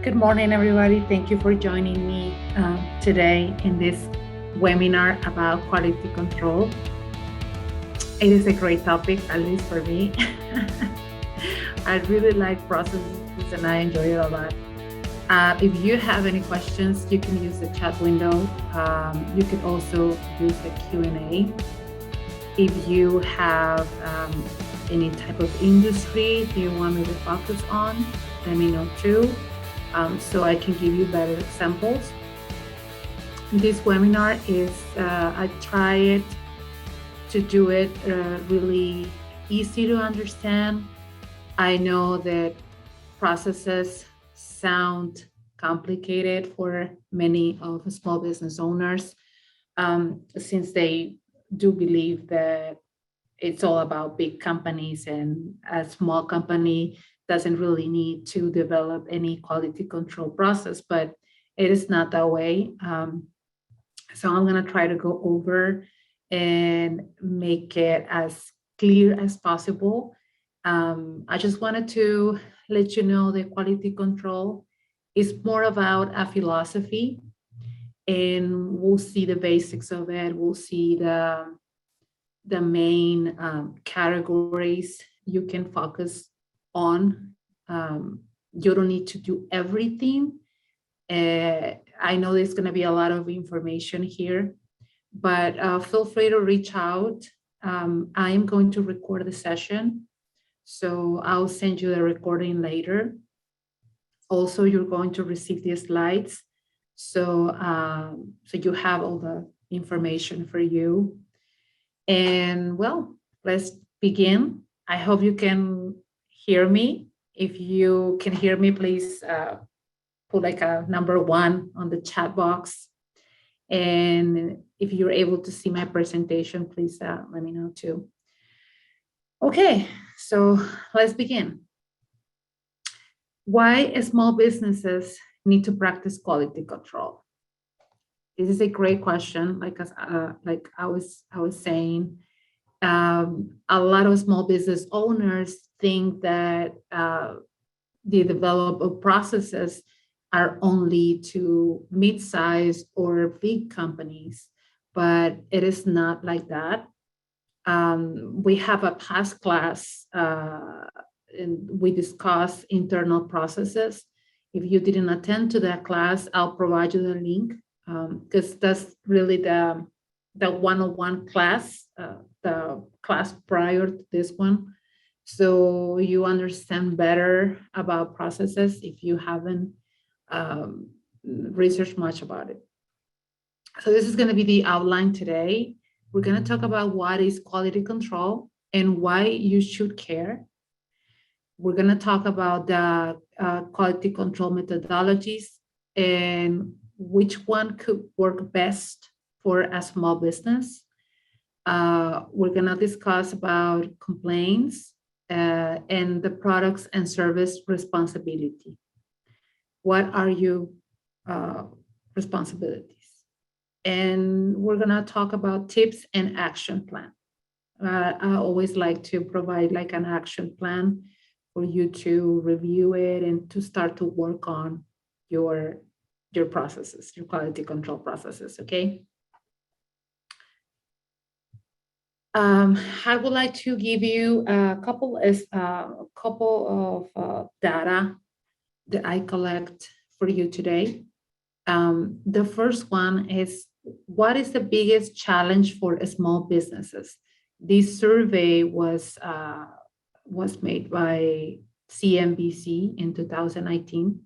Good morning, everybody. Thank you for joining me today in this webinar about quality control. It is a great topic, at least for me. I really like processes and I enjoy it a lot. If you have any questions, you can use the chat window. You can also use the Q&A. If you have any type of industry you want me to focus on, let me know too. So I can give you better examples. This webinar is, I tried to do it really easy to understand. I know that processes sound complicated for many of small business owners, since they do believe that it's all about big companies and a small company doesn't really need to develop any quality control process, but it is not that way. So I'm gonna try to go over and make it as clear as possible. I just wanted to let you know that quality control is more about a philosophy, and we'll see the basics of it. We'll see the main categories you can focus on. You don't need to do everything. I know there's going to be a lot of information here, but feel free to reach out. I am going to record the session, so I'll send you the recording later. Also, you're going to receive the slides, so you have all the information for you. And well, let's begin. I hope you can hear me. If you can hear me, please put like a number 1 on the chat box. And if you're able to see my presentation, please let me know too. Okay, so let's begin. Why small businesses need to practice quality control? This is a great question. Like I was saying, a lot of small business owners think that the development processes are only to mid-size or big companies, but it is not like that. We have a past class and we discuss internal processes. If you didn't attend to that class, I'll provide you the link, because that's really the 101 class, the class prior to this one. So you understand better about processes if you haven't researched much about it. So this is going to be the outline today. We're going to talk about what is quality control and why you should care. We're going to talk about the quality control methodologies and which one could work best for a small business. We're going to discuss about complaints and the products and service responsibility. What are your responsibilities? And we're going to talk about tips and action plan. I always like to provide like an action plan for you to review it and to start to work on your processes, your quality control processes, okay? I would like to give you a couple of data that I collect for you today. The first one is, what is the biggest challenge for small businesses? This survey was made by CNBC in 2019,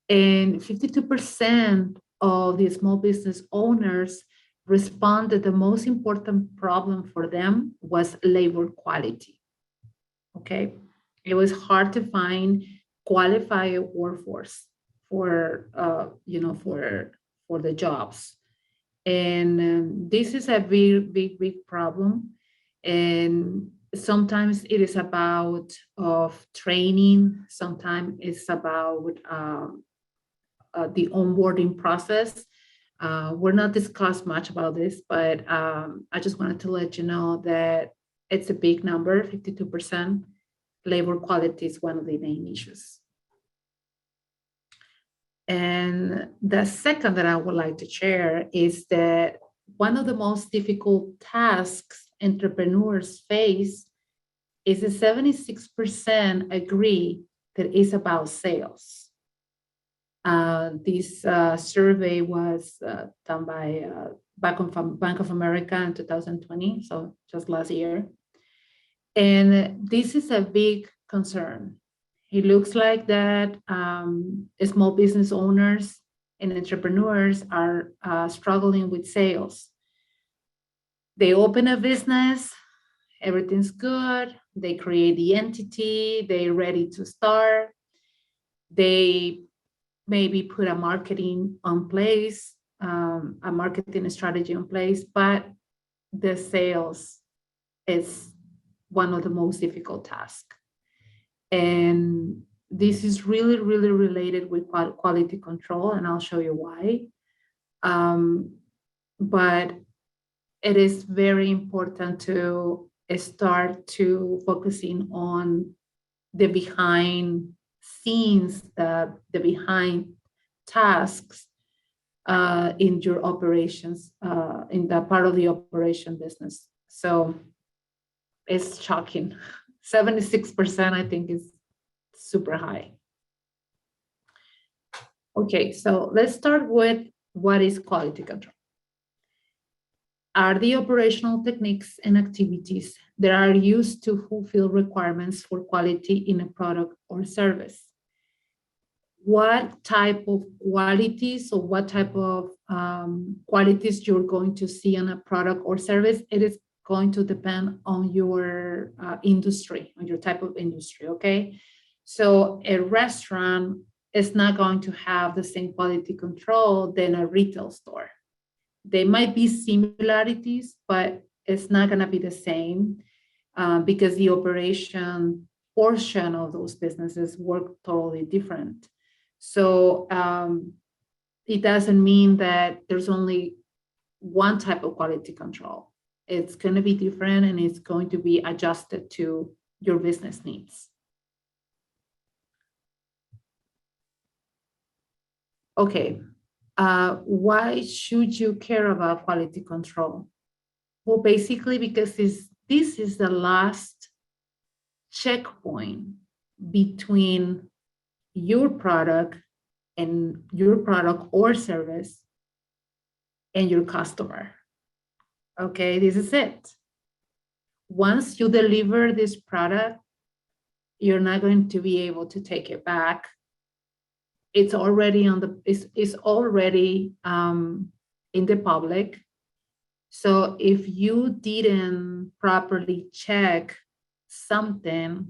and 52% of the small business owners responded the most important problem for them was labor quality. Okay, it was hard to find qualified workforce for for the jobs, and this is a very big problem. And sometimes it is about training. Sometimes it's about the onboarding process. We're not discussed much about this, but I just wanted to let you know that it's a big number, 52%. Labor quality is one of the main issues. And the second that I would like to share is that one of the most difficult tasks entrepreneurs face is that 76% agree that it's about sales. This survey was done by Bank of America in 2020, so just last year. And this is a big concern. It looks like that small business owners and entrepreneurs are struggling with sales. They open a business, everything's good. They create the entity, they're ready to start. They maybe put a marketing on place, a marketing strategy in place, but the sales is one of the most difficult tasks. And this is really, really related with quality control, and I'll show you why. But it is very important to start to focusing on the behind scenes, the behind tasks in your operations, in that part of the operation business. So it's shocking. 76%, I think, is super high. Okay, so let's start with what is quality control. Are the operational techniques and activities that are used to fulfill requirements for quality in a product or service. What type of qualities or what type of qualities you're going to see in a product or service, it is going to depend on your industry, on your type of industry, okay? So a restaurant is not going to have the same quality control than a retail store. There might be similarities, but it's not going to be the same because the operation portion of those businesses work totally different. So it doesn't mean that there's only one type of quality control. It's going to be different and it's going to be adjusted to your business needs. Okay. Why should you care about quality control? Well, basically because this is the last checkpoint between your product or service and your customer. Okay, this is it. Once you deliver this product, you're not going to be able to take it back. It's already it's already in the public. So if you didn't properly check something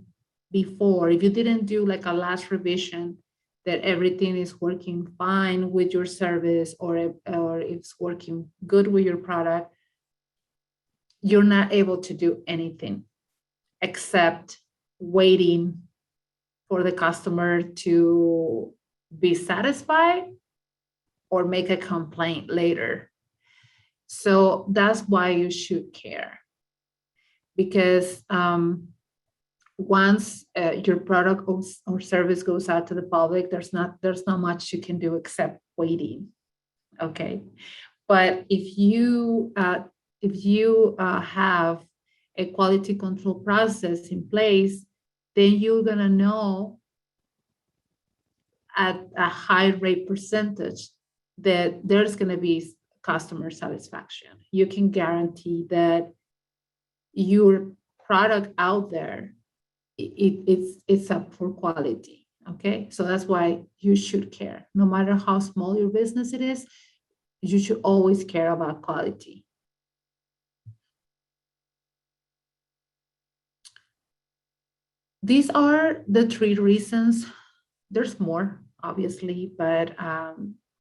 before, if you didn't do like a last revision that everything is working fine with your service or it's working good with your product, you're not able to do anything except waiting for the customer to be satisfied or make a complaint later. So that's why you should care, because once your product or service goes out to the public, there's not much you can do except waiting. Okay, but if you have a quality control process in place, then you're gonna know at a high rate percentage that there's gonna be customer satisfaction. You can guarantee that your product out there, it's up for quality. Okay, so that's why you should care. No matter how small your business it is, you should always care about quality. These are the 3 reasons. There's more, obviously, but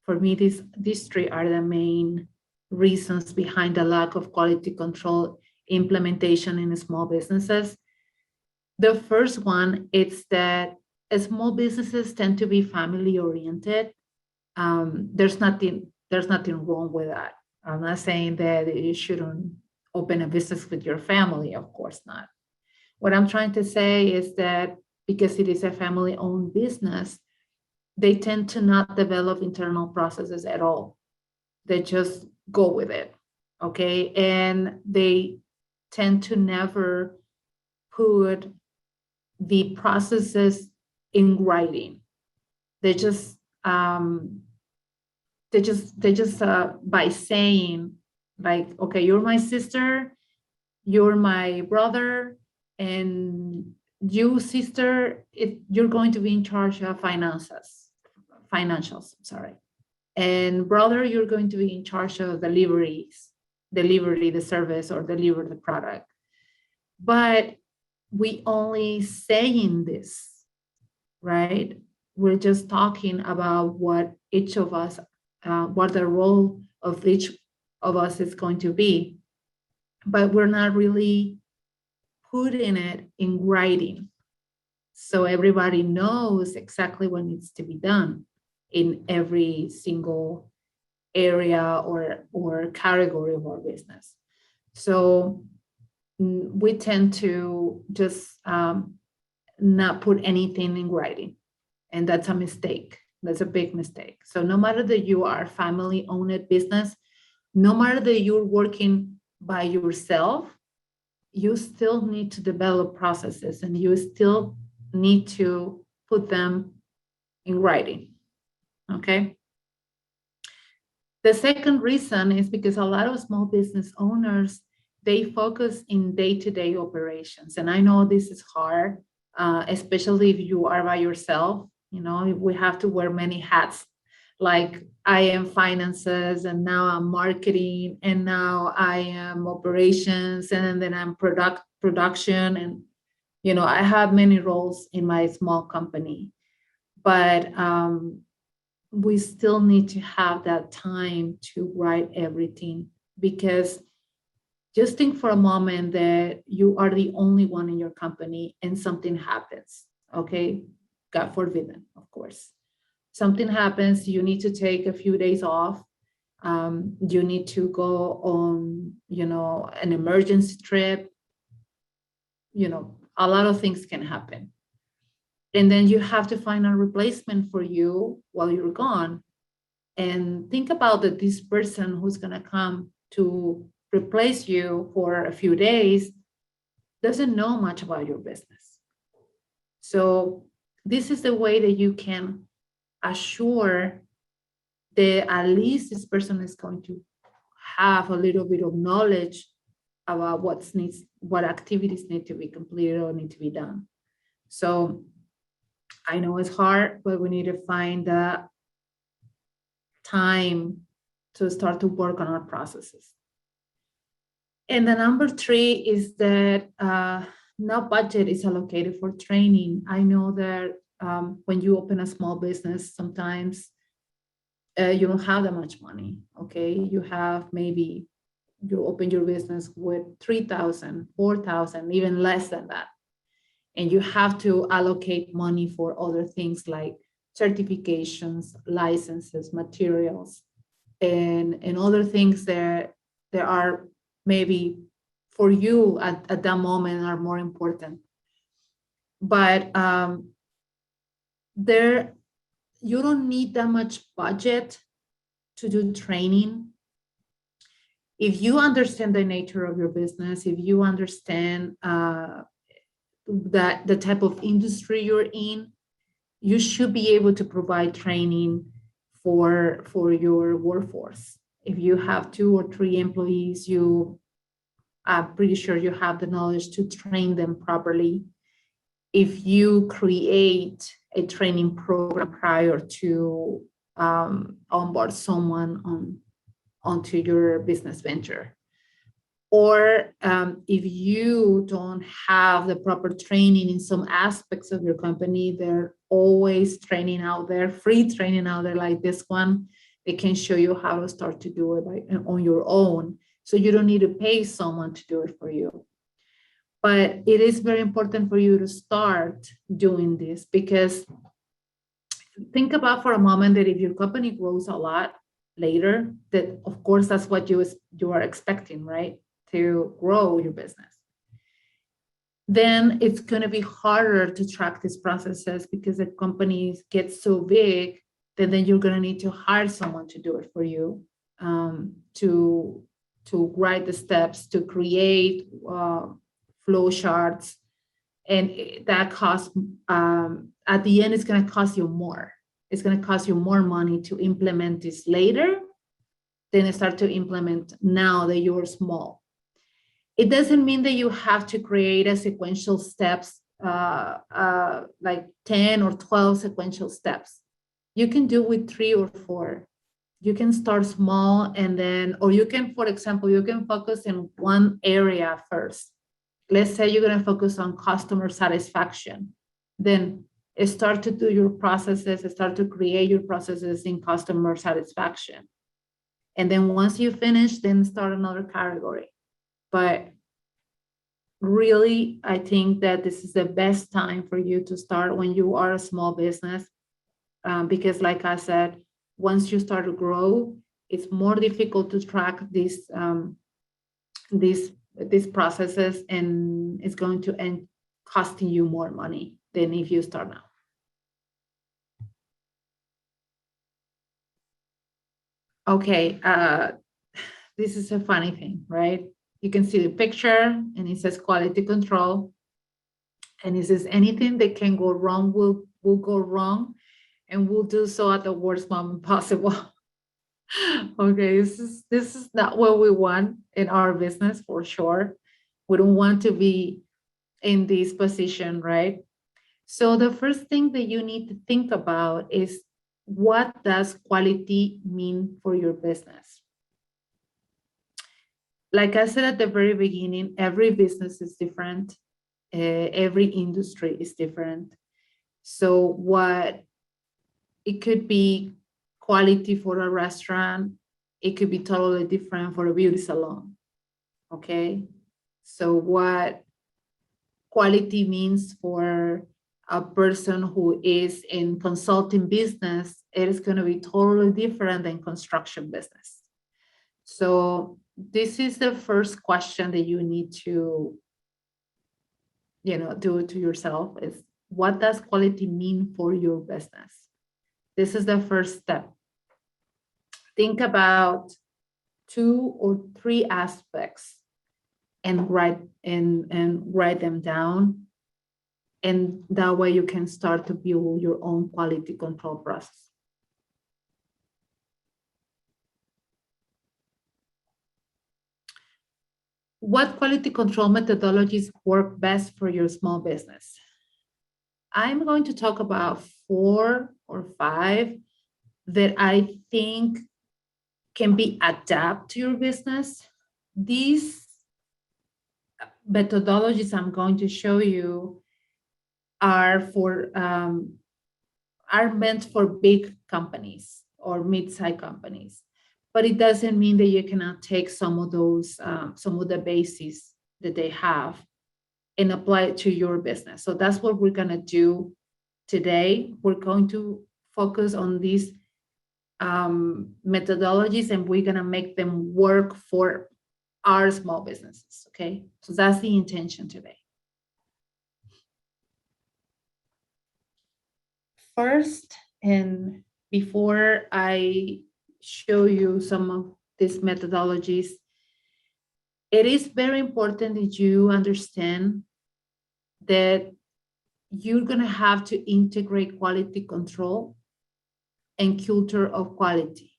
for me, these 3 are the main reasons behind the lack of quality control implementation in small businesses. The first one is that small businesses tend to be family oriented. There's nothing wrong with that. I'm not saying that you shouldn't open a business with your family, of course not. What I'm trying to say is that because it is a family-owned business, they tend to not develop internal processes at all. They just go with it, okay? And they tend to never put the processes in writing. They just by saying like, okay, you're my sister, you're my brother, and you, sister, you're going to be in charge of financials, sorry. And brother, you're going to be in charge of deliver the service or deliver the product. But we only saying this, right? We're just talking about what each of us, what the role of each of us is going to be, but we're not really putting it in writing. So everybody knows exactly what needs to be done in every single area or category of our business. So we tend to just not put anything in writing. And that's a mistake. That's a big mistake. So no matter that you are family-owned business, no matter that you're working by yourself, you still need to develop processes and you still need to put them in writing, okay? The second reason is because a lot of small business owners, they focus in day-to-day operations. And I know this is hard, especially if you are by yourself. You know, we have to wear many hats. Like I am finances, and now I'm marketing, and now I am operations, and then I'm production. And, you know, I have many roles in my small company. But we still need to have that time to write everything, because just think for a moment that you are the only one in your company and something happens, okay? God forbid, of course. Something happens, you need to take a few days off. You need to go on, you know, an emergency trip. You know, a lot of things can happen. And then you have to find a replacement for you while you're gone. And think about that this person who's going to come to replace you for a few days doesn't know much about your business. So this is the way that you can assure that at least this person is going to have a little bit of knowledge about what activities need to be completed or need to be done. So I know it's hard, but we need to find the time to start to work on our processes. And the number 3 is that no budget is allocated for training. I know that when you open a small business, sometimes you don't have that much money, okay? You have maybe, you open your business with 3,000, 4,000, even less than that. And you have to allocate money for other things like certifications, licenses, materials, and other things that are maybe for you at that moment are more important. But you don't need that much budget to do training. If you understand the nature of your business, if you understand that the type of industry you're in, you should be able to provide training for your workforce. If you have 2 or 3 employees, I'm pretty sure you have the knowledge to train them properly. If you create a training program prior to onboard someone onto your business venture. Or if you don't have the proper training in some aspects of your company, there always training out there, free training out there like this one. They can show you how to start to do it on your own. So you don't need to pay someone to do it for you. But it is very important for you to start doing this, because think about for a moment that if your company grows a lot later, that of course that's what you are expecting, right? To grow your business. then it's going to be harder to track these processes because the companies get so big that then you're going to need to hire someone to do it for you, to write the steps, to create flow charts, and that costs, at the end, it's going to cost you more. It's going to cost you more money to implement this later than start to implement now that you're small. It doesn't mean that you have to create a sequential steps, like 10 or 12 sequential steps. You can do with 3 or 4. You can start small and then, or you can, for example, you can focus in one area first. Let's say you're going to focus on customer satisfaction. Then start to do your processes, start to create your processes in customer satisfaction. And then once you finish, then start another category. But really, I think that this is the best time for you to start when you are a small business, because like I said, once you start to grow, it's more difficult to track these processes, and it's going to end costing you more money than if you start now. Okay, this is a funny thing, right? You can see the picture and it says quality control. And it says anything that can go wrong will go wrong, and will do so at the worst moment possible. Okay, this is not what we want in our business, for sure. We don't want to be in this position, right? So the first thing that you need to think about is, what does quality mean for your business? Like I said at the very beginning, every business is different. Every industry is different. So what it could be quality for a restaurant, it could be totally different for a beauty salon. Okay. So what quality means for a person who is in consulting business, it is going to be totally different than construction business. So this is the first question that you need to, do to yourself, is, what does quality mean for your business? This is the first step. Think about 2 or 3 aspects and write them down. And that way you can start to build your own quality control process. What quality control methodologies work best for your small business? I'm going to talk about 4 or 5 that I think can be adapted to your business. These methodologies I'm going to show you are meant for big companies or mid-sized companies, but it doesn't mean that you cannot take some of those, some of the bases that they have and apply it to your business. So that's what we're going to do today. We're going to focus on these methodologies, and we're going to make them work for our small businesses. Okay, so that's the intention today. First, and before I show you some of these methodologies, it is very important that you understand that you're going to have to integrate quality control and culture of quality.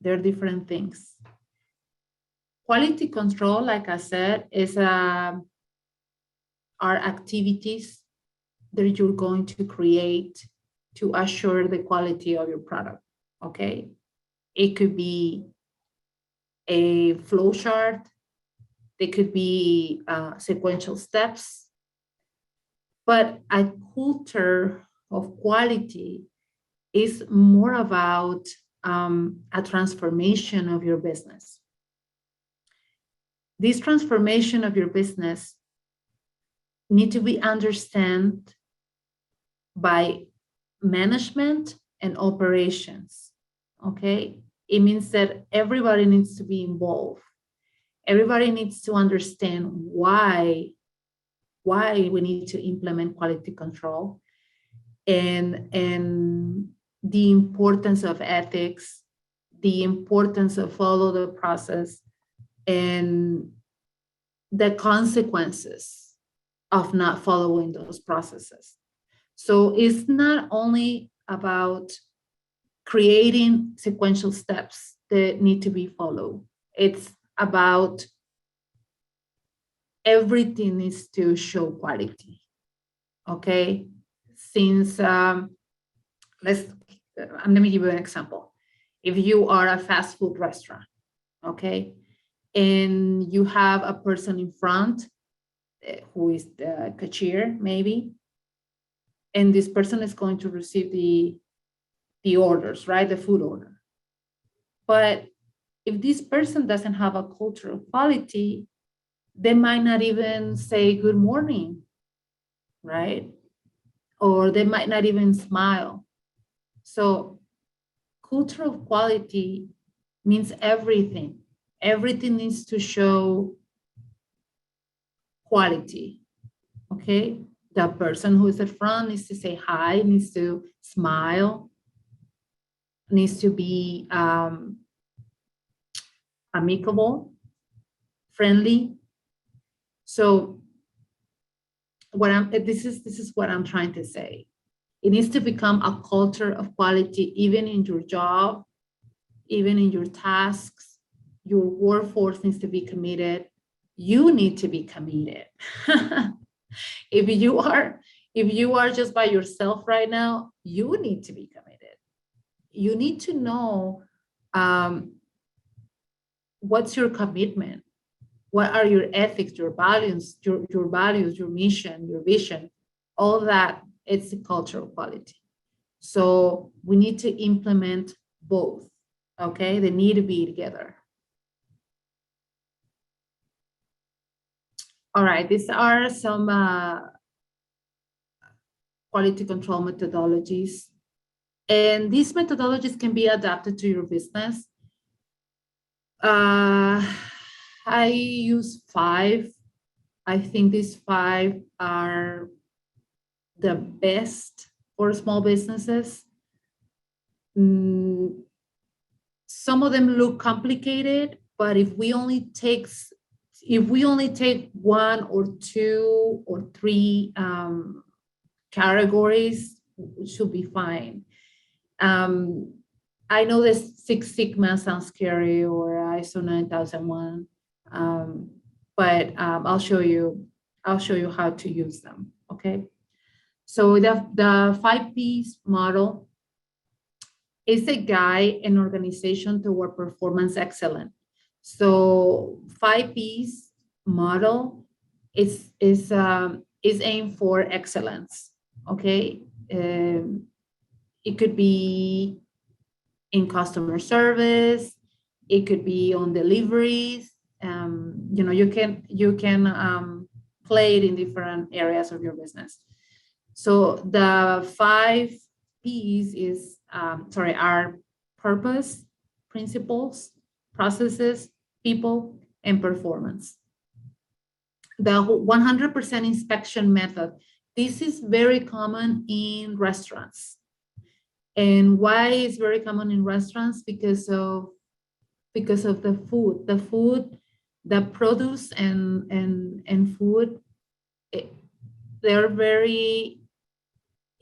They're different things. Quality control, like I said, is are activities that you're going to create to assure the quality of your product. Okay, it could be a flow chart. They could be sequential steps, but a culture of quality is more about a transformation of your business. This transformation of your business need to be understood by management and operations. Okay, it means that everybody needs to be involved. Everybody needs to understand why why we need to implement quality control, and the importance of ethics, the importance of follow the process, and the consequences of not following those processes. So it's not only about creating sequential steps that need to be followed. It's about everything needs to show quality. Okay, since let me give you an example. If you are a fast food restaurant, okay, and you have a person in front who is the cashier, maybe, and this person is going to receive the orders, right, the food order. But if this person doesn't have a culture of quality, they might not even say good morning, right? Or they might not even smile. So culture of quality means everything. Everything needs to show quality, okay? The person who is at front needs to say hi, needs to smile, needs to be amicable, friendly. So this is what I'm trying to say. It needs to become a culture of quality, even in your job, even in your tasks. Your workforce needs to be committed. You need to be committed. If you are just by yourself right now, you need to be committed. You need to know what's your commitment. What are your ethics, your values, your mission, your vision? All that, it's the culture of quality. So we need to implement both, okay? They need to be together. All right, these are some quality control methodologies. And these methodologies can be adapted to your business. I use 5. I think these 5 are the best for small businesses. Some of them look complicated, but if we only take 1 or 2 or 3 categories, it should be fine. I know this Six Sigma sounds scary, or ISO 9001, but I'll show you how to use them. Okay. So the 5 P's model is a guide and organization toward performance excellence. So 5 P's model is aimed for excellence. Okay. It could be in customer service. It could be on deliveries. You can play it in different areas of your business. So the 5 P's is are purpose, principles, processes, people, and performance. The 100% inspection method. This is very common in restaurants. And why is very common in restaurants? Because of the food. The produce and food, they're very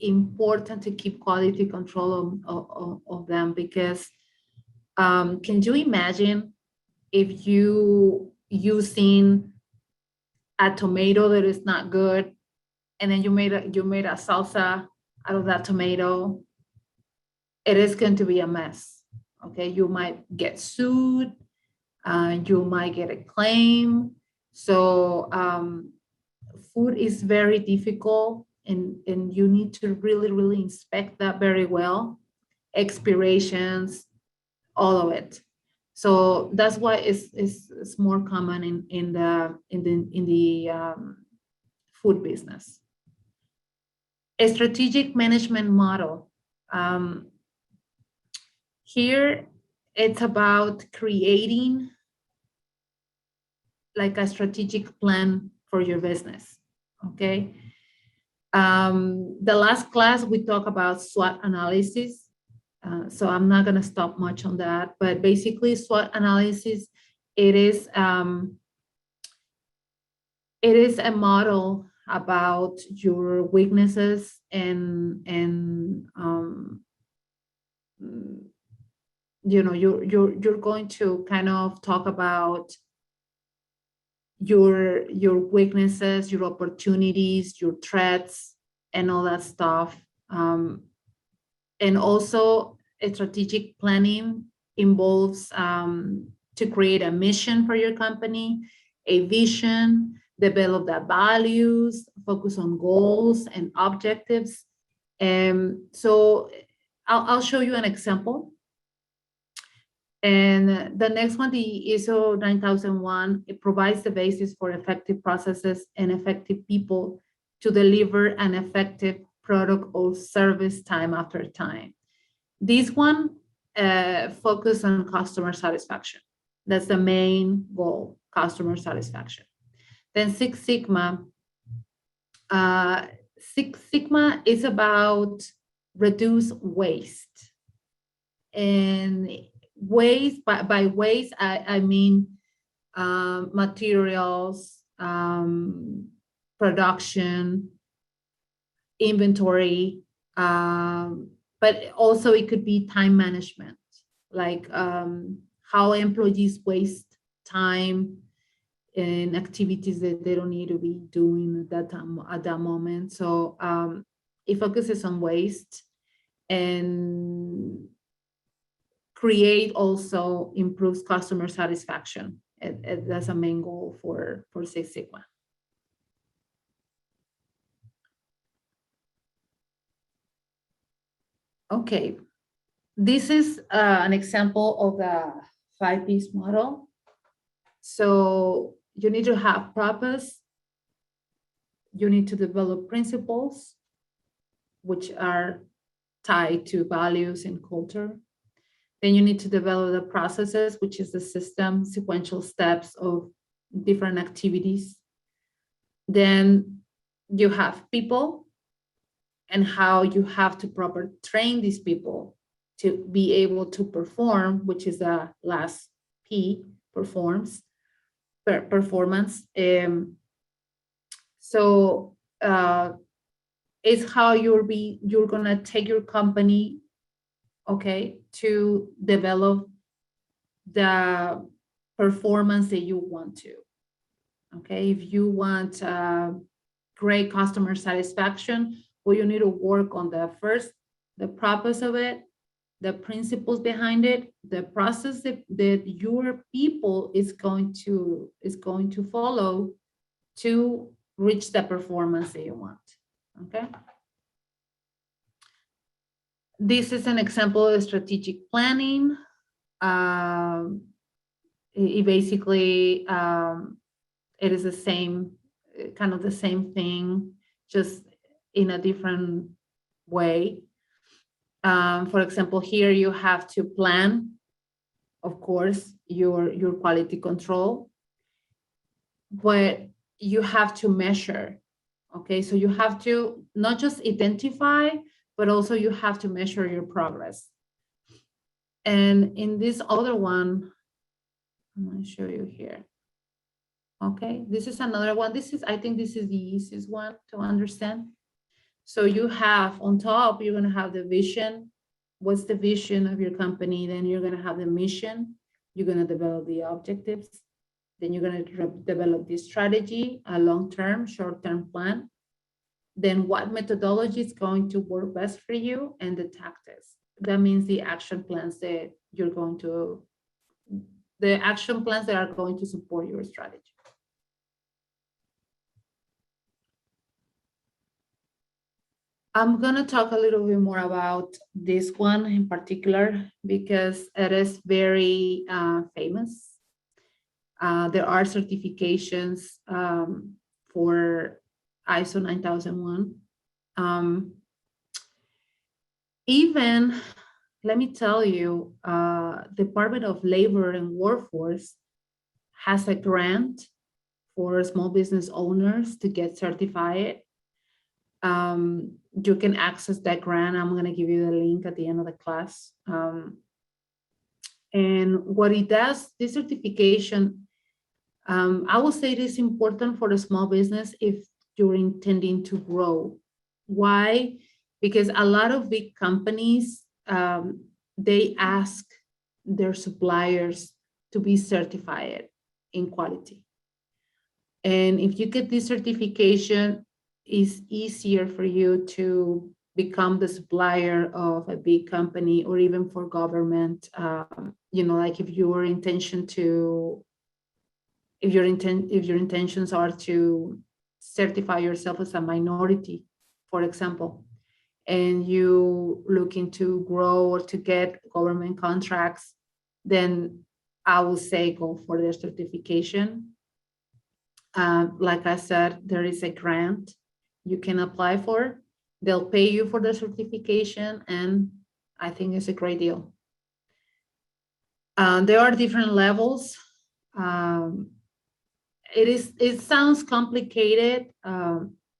important to keep quality control of them, because can you imagine if you using a tomato that is not good, and then you made a salsa out of that tomato? It is going to be a mess. Okay, you might get sued, you might get a claim. So food is very difficult, and you need to really inspect that very well. Expirations, all of it. So that's why it's more common in the food business. A strategic management model. Here, it's about creating like a strategic plan for your business. okay? The last class, we talked about SWOT analysis. So I'm not going to stop much on that, but basically SWOT analysis, it is a model about your weaknesses and you know, you're going to kind of talk about your weaknesses, your opportunities, your threats, and all that stuff. And also, strategic planning involves to create a mission for your company, a vision, develop the values, focus on goals and objectives. So I'll show you an example. And the next one, the ISO 9001, it provides the basis for effective processes and effective people to deliver an effective product or service time after time. This one focus on customer satisfaction. That's the main goal, customer satisfaction. Then Six Sigma. Six Sigma is about reduce waste. And waste, by waste, I mean materials, production, inventory, but also it could be time management, like how employees waste time in activities that they don't need to be doing at that time, at that moment. So it focuses on waste and create also improves customer satisfaction. That's a main goal for Six Sigma. Okay, this is an example of the 5 Ps model. So you need to have purpose. You need to develop principles, which are tied to values and culture. Then you need to develop the processes, which is the system, sequential steps of different activities. Then you have people and how you have to properly train these people to be able to perform, which is the last P, performance. So it's how you're gonna take your company, okay, to develop the performance that you want to. Okay, if you want great customer satisfaction, well, you need to work on the purpose of it, the principles behind it, the process that your people is going to follow to reach the performance that you want. Okay. This is an example of strategic planning. It basically it is the same, kind of the same thing, just in a different way. For example, here you have to plan, of course, your quality control, but you have to measure. Okay, so you have to not just identify, but also you have to measure your progress. And in this other one, I'm going to show you here. Okay, this is another one. I think this is the easiest one to understand. So you have on top, you're going to have the vision. What's the vision of your company? Then you're going to have the mission. You're going to develop the objectives. Then you're going to develop the strategy, a long-term, short-term plan. Then what methodology is going to work best for you, and the tactics. That means the action plans that you're going to, the action plans that are going to support your strategy. I'm going to talk a little bit more about this one in particular because it is very famous. There are certifications for ISO 9001. Even, let me tell you, Department of Labor and Workforce has a grant for small business owners to get certified. You can access that grant. I'm going to give you the link at the end of the class. And what it does, this certification, I will say it is important for a small business if you're intending to grow. Why? Because a lot of big companies, they ask their suppliers to be certified in quality. And if you get this certification, it's easier for you to become the supplier of a big company or even for government. Like if your intentions are to certify yourself as a minority, for example, and you looking to grow or to get government contracts, then I will say go for the certification. Like I said, there is a grant you can apply for. They'll pay you for the certification, and I think it's a great deal. There are different levels. It sounds complicated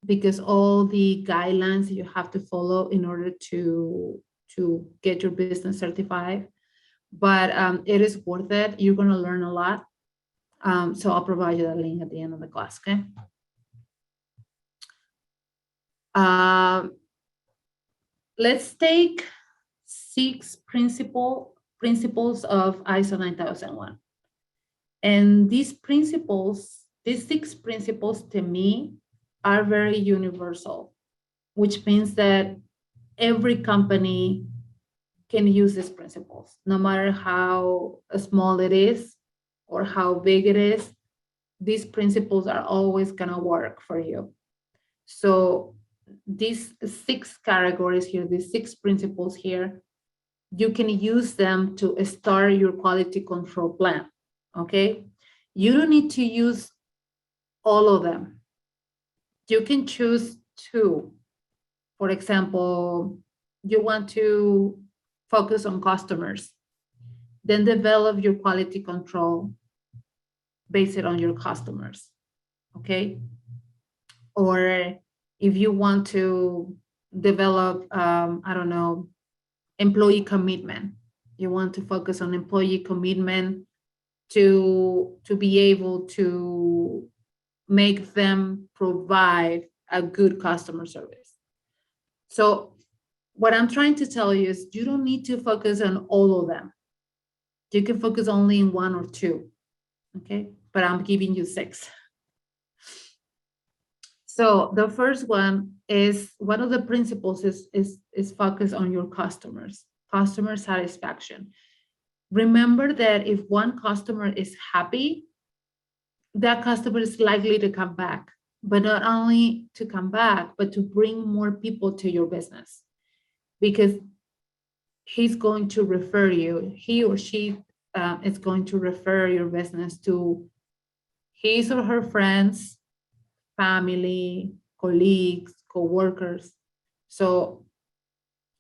because all the guidelines you have to follow in order to get your business certified, but it is worth it. You're going to learn a lot. So I'll provide you the link at the end of the class, okay? Let's take 6 principles of ISO 9001. And these 6 principles to me are very universal, which means that every company can use these principles, no matter how small it is or how big it is. These principles are always going to work for you. So these 6 categories here, these 6 principles here, you can use them to start your quality control plan, okay? You don't need to use all of them. You can choose 2. For example, you want to focus on customers, then develop your quality control based on your customers, okay? Or if you want to develop, employee commitment, you want to focus on employee commitment to be able to make them provide a good customer service. So what I'm trying to tell you is you don't need to focus on all of them. You can focus only in 1 or 2, okay? But I'm giving you 6. So the first one is, one of the principles is focus on your customers, customer satisfaction. Remember that if one customer is happy, that customer is likely to come back, but not only to come back, but to bring more people to your business, because he's going to refer you, he or she is going to refer your business to his or her friends, family, colleagues, co-workers. So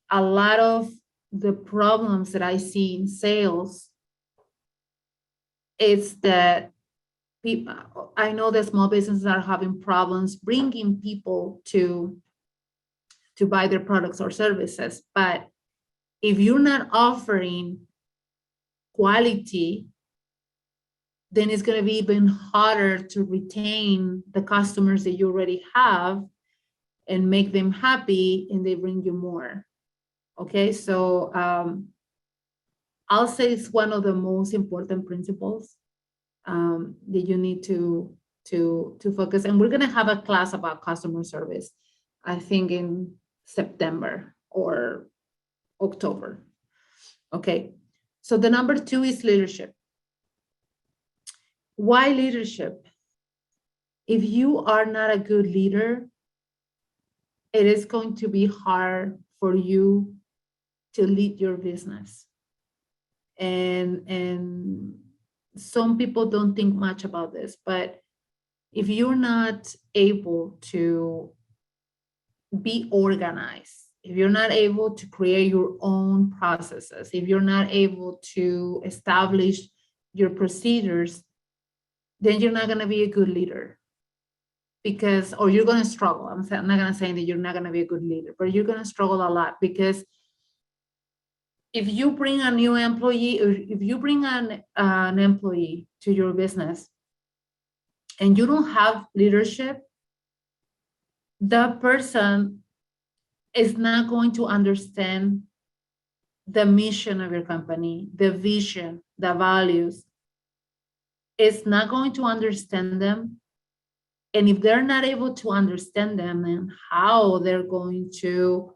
a lot of the problems that I see in sales is that people, I know that small businesses are having problems bringing people to buy their products or services. But if you're not offering quality, then it's going to be even harder to retain the customers that you already have and make them happy, and they bring you more. Okay, so I'll say it's one of the most important principles that you need to focus. And we're going to have a class about customer service, I think in September or October. Okay, so the number 2 is leadership. Why leadership? If you are not a good leader, it is going to be hard for you to lead your business. And some people don't think much about this, but if you're not able to be organized, if you're not able to create your own processes, if you're not able to establish your procedures, then you're not going to be a good leader, because, or you're going to struggle. I'm not going to say that you're not going to be a good leader, but you're going to struggle a lot, because if you bring a new employee, or if you bring an employee to your business and you don't have leadership, that person is not going to understand the mission of your company, the vision, the values. It's not going to understand them. And if they're not able to understand them, and how they're going to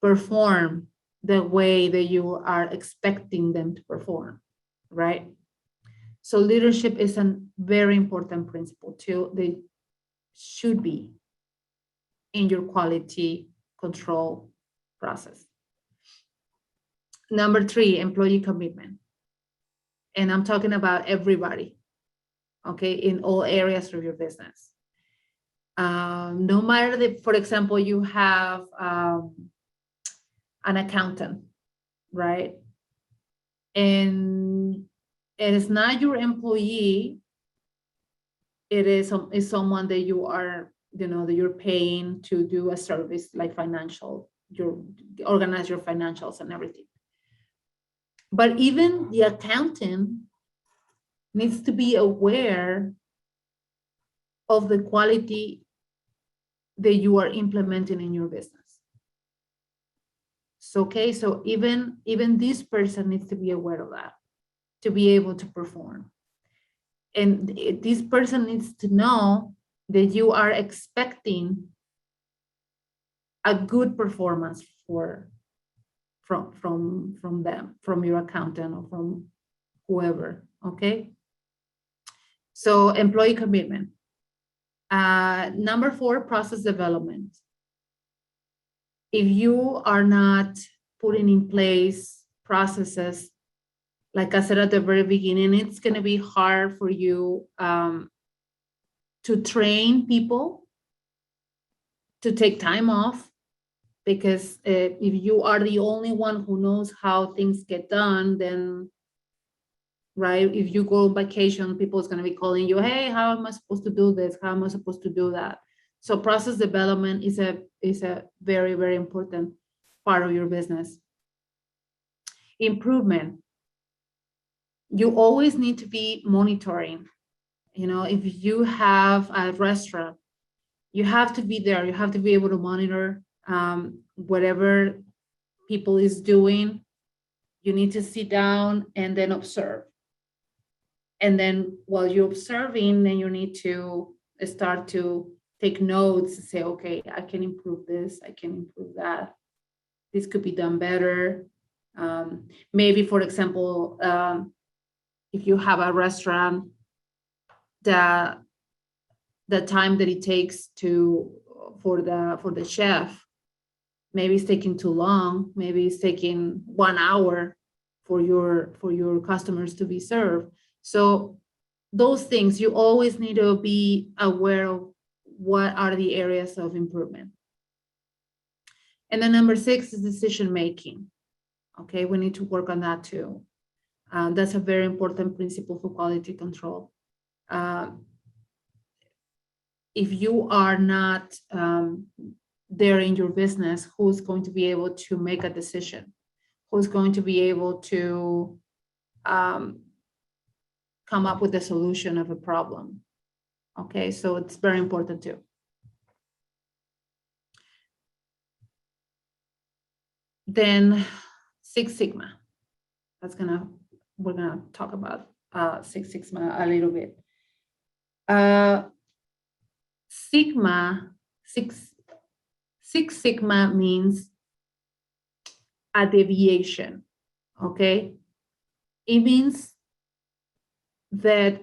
perform the way that you are expecting them to perform, right? So leadership is a very important principle too. They should be in your quality control process. Number 3, employee commitment. And I'm talking about everybody, okay, in all areas of your business. No matter for example, you have an accountant, right? And it is not your employee. It is someone that you are, that you're paying to do a service like financial, organize your financials and everything. But even the accountant needs to be aware of the quality that you are implementing in your business. So, okay, so even this person needs to be aware of that to be able to perform. And this person needs to know that you are expecting a good performance from them, from your accountant or from whoever, okay? So employee commitment. Number 4, process development. If you are not putting in place processes, like I said at the very beginning, it's going to be hard for you to train people to take time off, because if you are the only one who knows how things get done, then, right, if you go on vacation, people is going to be calling you, hey, how am I supposed to do this? How am I supposed to do that? So process development is a very, very important part of your business. Improvement. You always need to be monitoring. If you have a restaurant, you have to be there. You have to be able to monitor whatever people is doing. You need to sit down and then observe. And then while you're observing, then you need to start to take notes and say, okay, I can improve this, I can improve that. This could be done better. Maybe, for example, if you have a restaurant, the time that it takes for the chef, maybe it's taking too long. Maybe it's taking 1 hour for your customers to be served. So those things, you always need to be aware of what are the areas of improvement. And then number 6 is decision making. Okay, we need to work on that too. That's a very important principle for quality control. If you are not there in your business, who's going to be able to make a decision? Who's going to be able to come up with a solution of a problem? Okay, so it's very important too. Then Six Sigma. We're gonna talk about Six Sigma a little bit. Six Sigma means a deviation, okay? It means that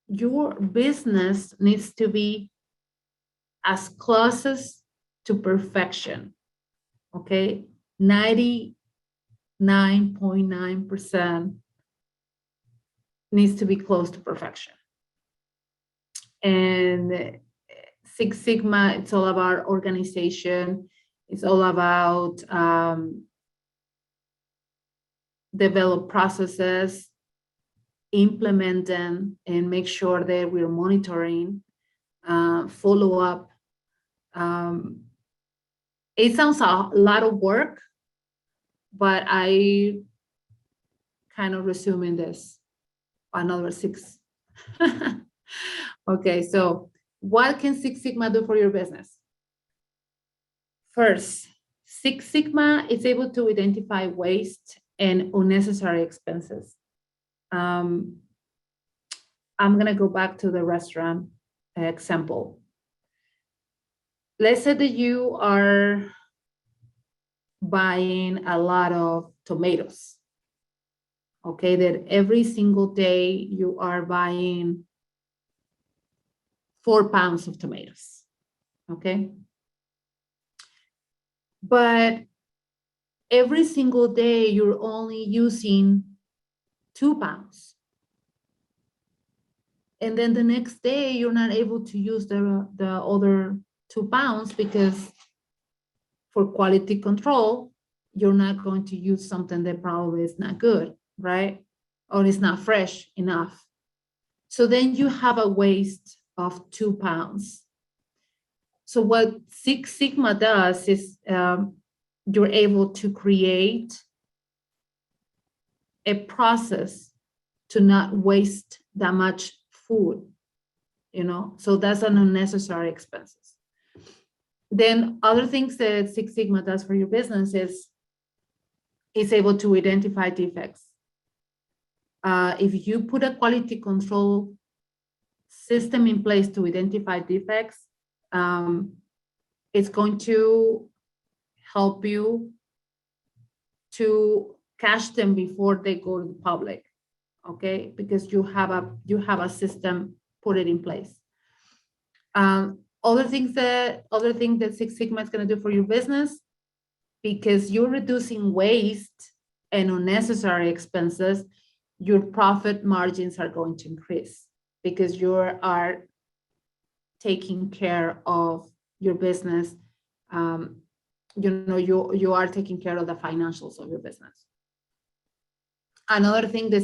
your business needs to be as close to perfection, okay? 99.9% needs to be close to perfection. And Six Sigma, it's all about organization. It's all about develop processes, implement them and make sure that we're monitoring, follow up. It sounds a lot of work, but I kind of resuming this another 6. Okay, so what can Six Sigma do for your business? First, Six Sigma is able to identify waste and unnecessary expenses. I'm going to go back to the restaurant example. Let's say that you are buying a lot of tomatoes. Okay, that every single day you are buying 4 pounds of tomatoes. Okay. But every single day you're only using 2 pounds. And then the next day you're not able to use the other 2 pounds because for quality control, you're not going to use something that probably is not good, right? Or is not fresh enough. So then you have a waste of 2 pounds. So what Six Sigma does is you're able to create a process to not waste that much food, you know, so that's an unnecessary expenses. Then other things that Six Sigma does for your business is able to identify defects. If you put a quality control system in place to identify defects, it's going to help you to catch them before they go to the public, okay? Because you have a system put it in place. Other thing that Six Sigma is going to do for your business, because you're reducing waste and unnecessary expenses, your profit margins are going to increase because you are taking care of your business. You are taking care of the financials of your business. Another thing that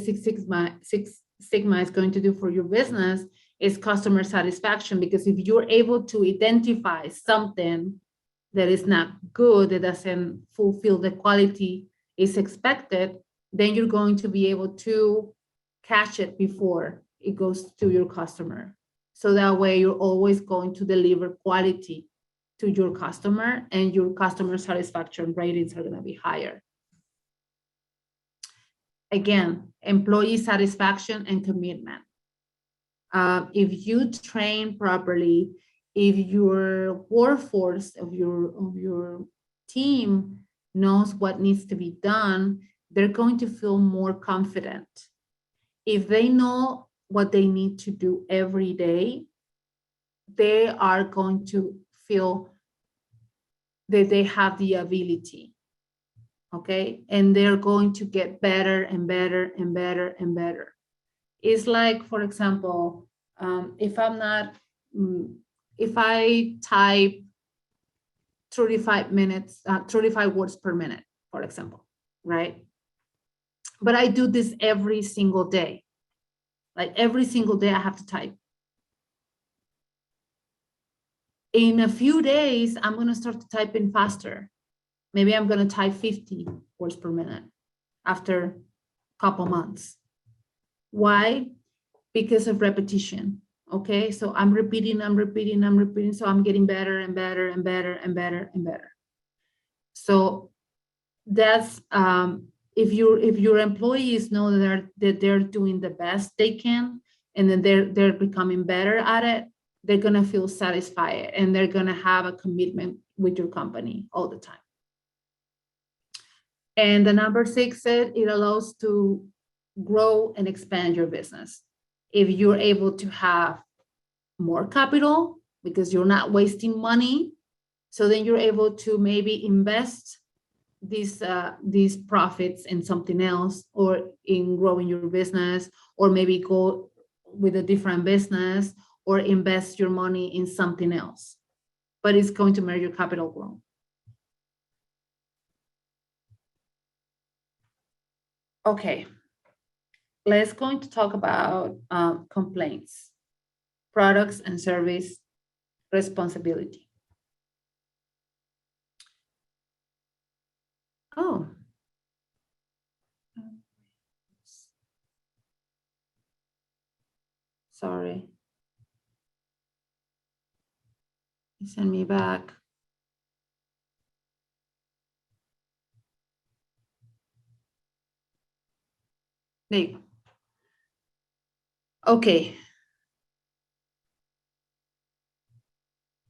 Six Sigma is going to do for your business is customer satisfaction, because if you're able to identify something that is not good, that doesn't fulfill the quality is expected, then you're going to be able to catch it before it goes to your customer. So that way you're always going to deliver quality to your customer, and your customer satisfaction ratings are going to be higher. Again, employee satisfaction and commitment. If you train properly, if your workforce of your team knows what needs to be done, they're going to feel more confident. If they know what they need to do every day, they are going to feel that they have the ability, okay? And they're going to get better and better and better and better. It's like, for example, if I type 35 words per minute, for example, right? But I do this every single day. Like every single day I have to type. In a few days, I'm going to start to type in faster. Maybe I'm going to type 50 words per minute after a couple months. Why? Because of repetition. Okay, so I'm repeating. So I'm getting better and better and better and better and better. So that's if your employees know that they're doing the best they can, and then they're becoming better at it, they're gonna feel satisfied and they're gonna have a commitment with your company all the time. And the number 6 said it allows to grow and expand your business. If you're able to have more capital because you're not wasting money, so then you're able to maybe invest these profits in something else, or in growing your business, or maybe go with a different business, or invest your money in something else. But it's going to make your capital grow. Okay. let's going to talk about complaints, products and service responsibility. Oh. Sorry. Send me back. There you go. Okay.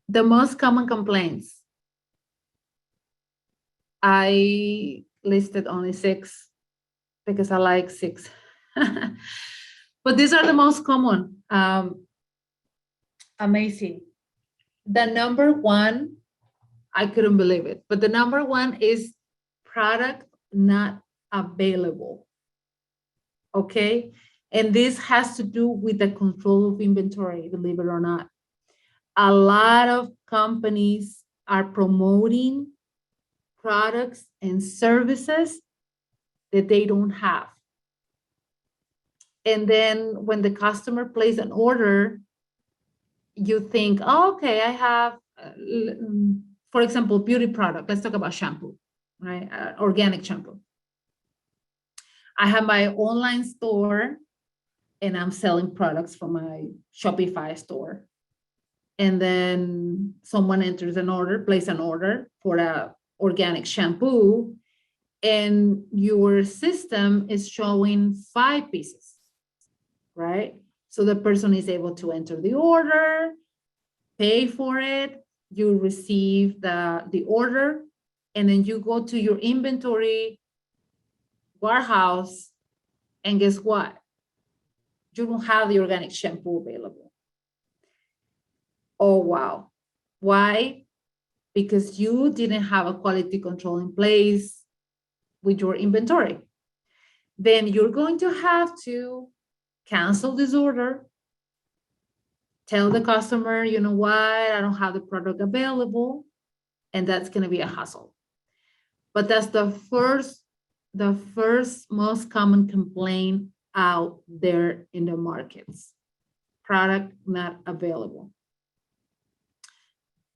The most common complaints. I listed only 6 because I like 6. But these are the most common. Amazing. The number 1, I couldn't believe it, but the number 1 is product not available. Okay. And this has to do with the control of inventory, believe it or not. A lot of companies are promoting products and services that they don't have. And then when the customer places an order, you think, oh, okay, I have, for example, beauty product. Let's talk about shampoo, right? Organic shampoo. I have my online store and I'm selling products from my Shopify store. And then someone enters an order, place an order for a organic shampoo, and your system is showing 5 pieces, right? So the person is able to enter the order, pay for it, you receive the order, and then you go to your inventory warehouse, and guess what? You don't have the organic shampoo available. Oh, wow. Why? Because you didn't have a quality control in place with your inventory. Then you're going to have to cancel this order, tell the customer, you know what, I don't have the product available, and that's going to be a hassle. But that's the first most common complaint out there in the markets. Product not available.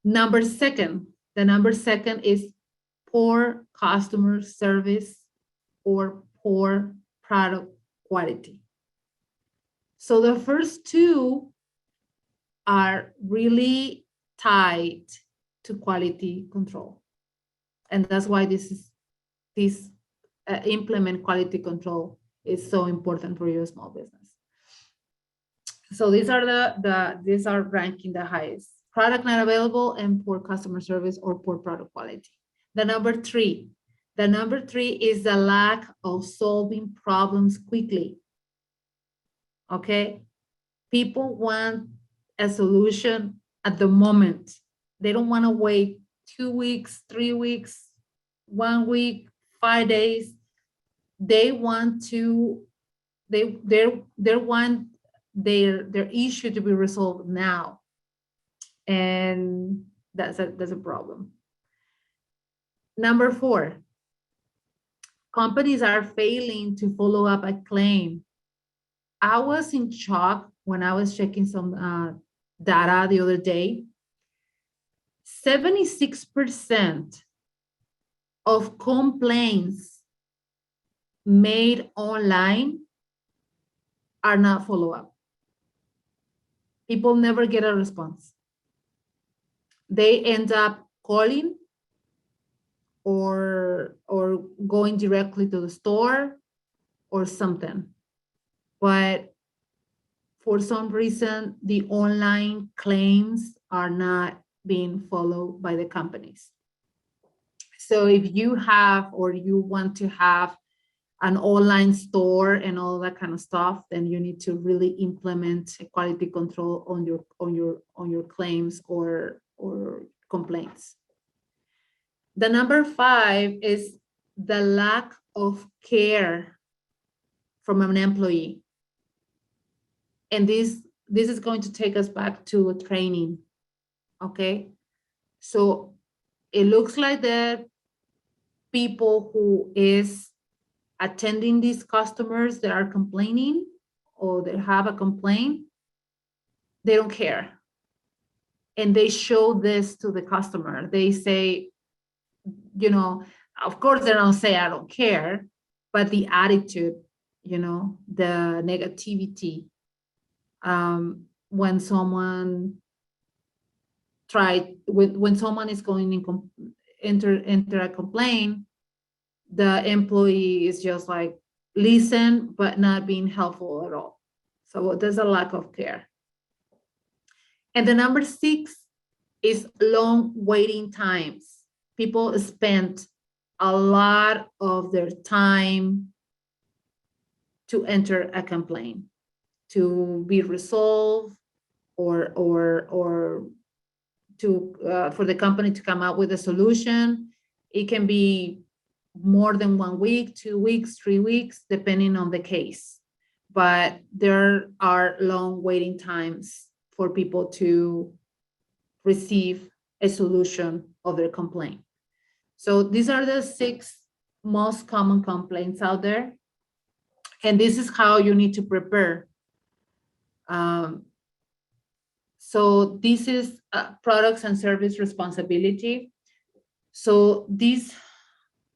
The number 2 is poor customer service or poor product quality. So the first 2 are really tied to quality control. And that's why this implement quality control is so important for your small business. So these are ranking the highest: product not available and poor customer service or poor product quality. The number 3 is the lack of solving problems quickly. Okay, people want a solution at the moment. They don't want to wait 2 weeks, 3 weeks, 1 week, 5 days. They want their issue to be resolved now, and that's a problem. Number 4, companies are failing to follow up a claim. I was in shock when I was checking some data the other day. 76% of complaints made online are not follow up. People never get a response. They end up calling or going directly to the store or something. But for some reason, the online claims are not being followed by the companies. So if you have or you want to have an online store and all that kind of stuff, then you need to really implement quality control on your claims or complaints. The number 5 is the lack of care from an employee. And this is going to take us back to training. Okay, so it looks like that people who is attending these customers that are complaining or that have a complaint, they don't care. And they show this to the customer. They say, you know, of course they don't say I don't care, but the attitude, you know, the negativity, when someone when someone is going in enter a complaint, the employee is just like listen, but not being helpful at all. So there's a lack of care. And the number 6 is long waiting times. People spend a lot of their time to enter a complaint, to be resolved, or to for the company to come up with a solution. It can be more than 1 week, 2 weeks, 3 weeks, depending on the case. But there are long waiting times for people to receive a solution of their complaint. So these are the 6 most common complaints out there. And this is how you need to prepare. So this is products and service responsibility. So these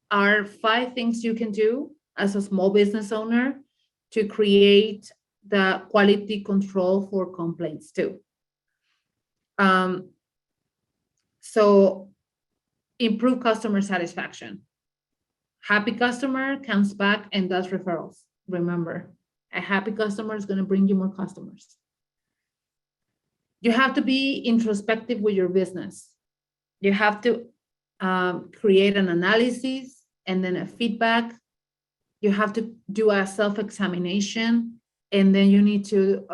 are 5 things you can do as a small business owner to create the quality control for complaints too. So improve customer satisfaction. Happy customer comes back and does referrals. Remember, a happy customer is going to bring you more customers. You have to be introspective with your business. You have to create an analysis and then a feedback. You have to do a self-examination, and then you need to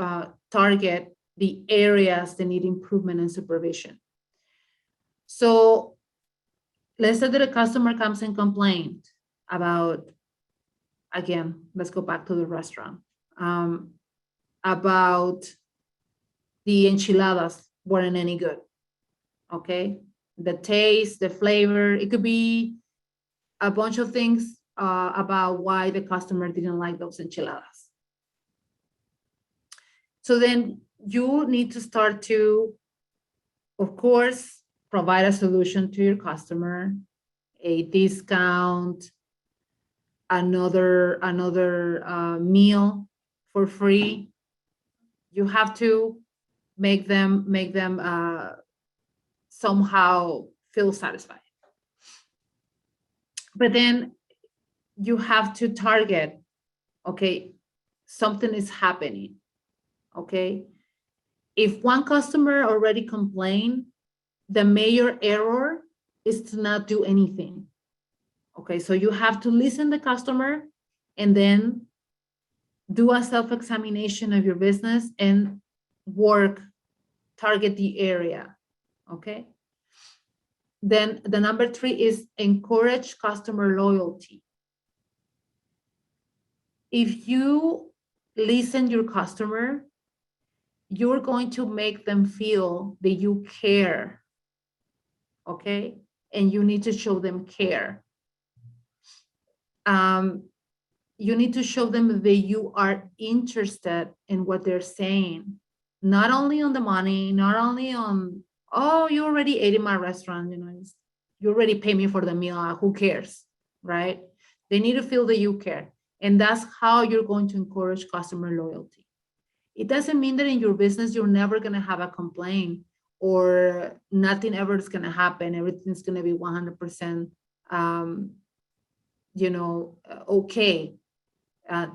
target the areas that need improvement and supervision. So let's say that a customer comes and complains about, again, let's go back to the restaurant, about the enchiladas weren't any good, okay? The taste, the flavor, it could be a bunch of things about why the customer didn't like those enchiladas. So then you need to start to, of course, provide a solution to your customer, a discount, another meal for free. You have to make them somehow feel satisfied. But then you have to target, okay, something is happening, okay? If one customer already complained, the major error is to not do anything, okay? So you have to listen to the customer and then do a self-examination of your business and target the area, okay? Then the number 3 is encourage customer loyalty. If you listen to your customer, you're going to make them feel that you care, okay? And you need to show them care. You need to show them that you are interested in what they're saying, not only on the money, not only on, oh, you already ate in my restaurant, you know, you already pay me for the meal, who cares, right? They need to feel that you care. And that's how you're going to encourage customer loyalty. It doesn't mean that in your business, you're never going to have a complaint or nothing ever is going to happen. Everything's going to be 100%, okay.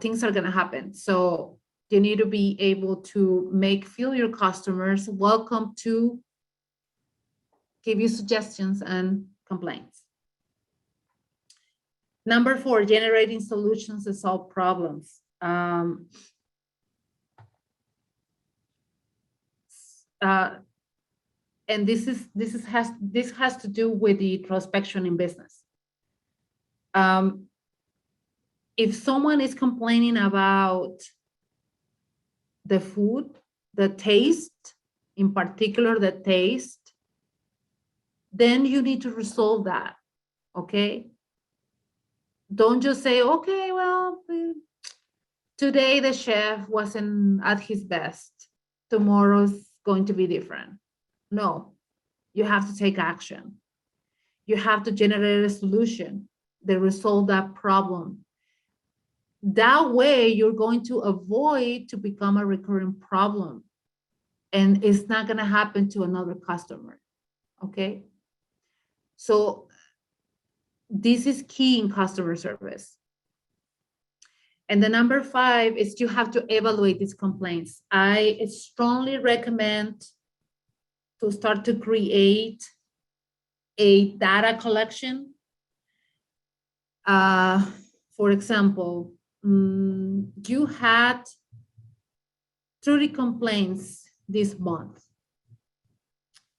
Things are going to happen. So you need to be able to feel your customers welcome to give you suggestions and complaints. Number 4, generating solutions to solve problems. And this has to do with the introspection in business. If someone is complaining about the food, the taste, in particular the taste, then you need to resolve that, okay? Don't just say, okay, well, today the chef wasn't at his best. Tomorrow's going to be different. No, you have to take action. You have to generate a solution that resolve that problem. That way, you're going to avoid to become a recurring problem, and it's not going to happen to another customer. Okay. So this is key in customer service. And the number 5 is you have to evaluate these complaints. I strongly recommend to start to create a data collection. For example, you had 30 complaints this month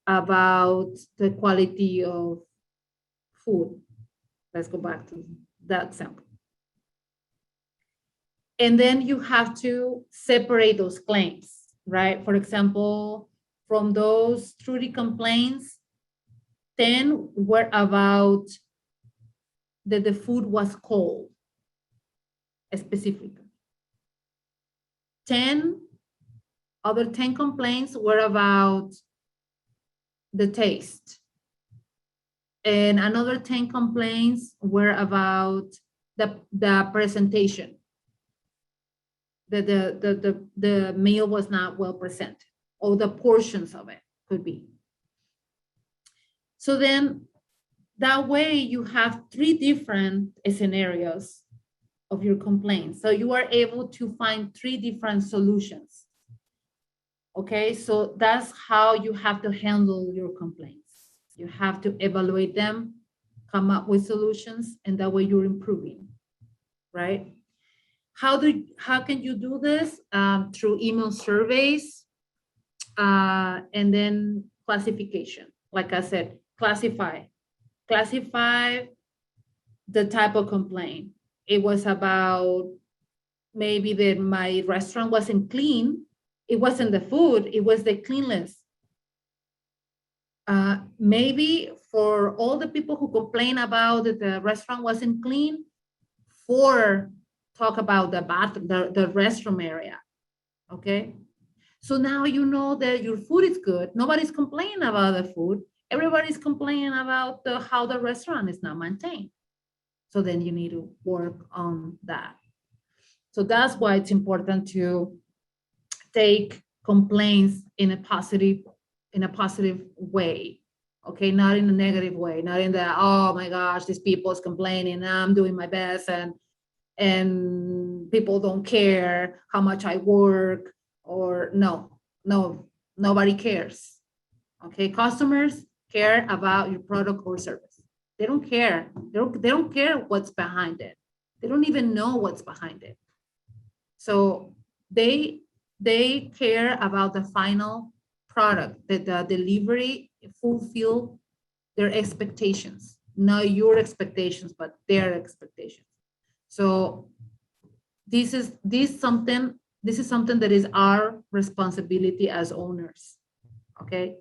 about the quality of food. Let's go back to that example. And then you have to separate those claims, right? For example, from those 30 complaints, 10 were about that the food was cold, specifically. 10 complaints were about the taste. And another 10 complaints were about the presentation. The meal was not well presented, or the portions of it could be. So then that way you have 3 different scenarios of your complaints. So you are able to find 3 different solutions. Okay, so that's how you have to handle your complaints. You have to evaluate them, come up with solutions, and that way you're improving, right? How can you do this? Through email surveys, and then classification. Like I said, classify the type of complaint. It was about maybe that my restaurant wasn't clean. It wasn't the food, it was the cleanliness. Maybe for all the people who complain about that the restaurant wasn't clean, 4 talk about the restroom area. Okay. So now you know that your food is good. Nobody's complaining about the food. Everybody's complaining about how the restaurant is not maintained. So then you need to work on that. So that's why it's important to take complaints in a positive way. Okay, not in a negative way, not in the, oh my gosh, these people is complaining, I'm doing my best, and people don't care how much I work, or no, nobody cares. Okay, customers care about your product or service. They don't care. They don't care what's behind it. They don't even know what's behind it. So they care about the final product, that the delivery fulfill their expectations, not your expectations, but their expectations. So this is something that is our responsibility as owners. Okay,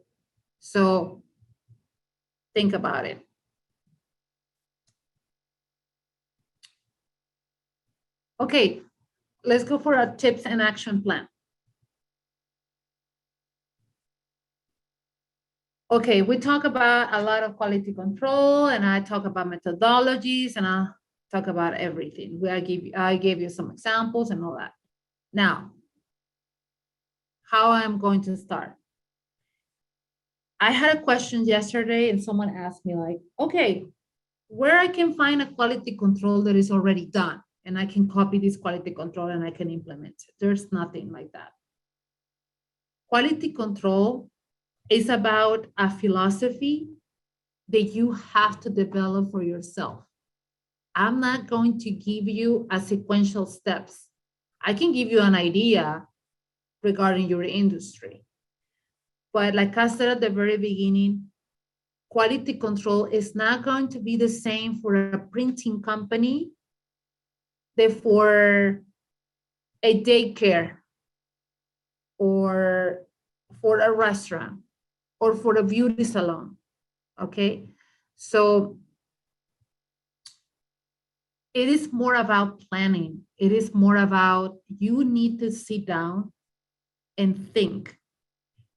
so think about it. Okay, let's go for a tips and action plan. Okay, we talk about a lot of quality control, and I talk about methodologies, and I talk about everything. I gave you some examples and all that. Now, how I'm going to start. I had a question yesterday, and someone asked me like, okay, where I can find a quality control that is already done, and I can copy this quality control and I can implement it. There's nothing like that. Quality control is about a philosophy that you have to develop for yourself. I'm not going to give you a sequential steps. I can give you an idea regarding your industry. But like I said at the very beginning, quality control is not going to be the same for a printing company than for a daycare, or for a restaurant, or for a beauty salon. Okay, so it is more about planning. It is more about you need to sit down and think.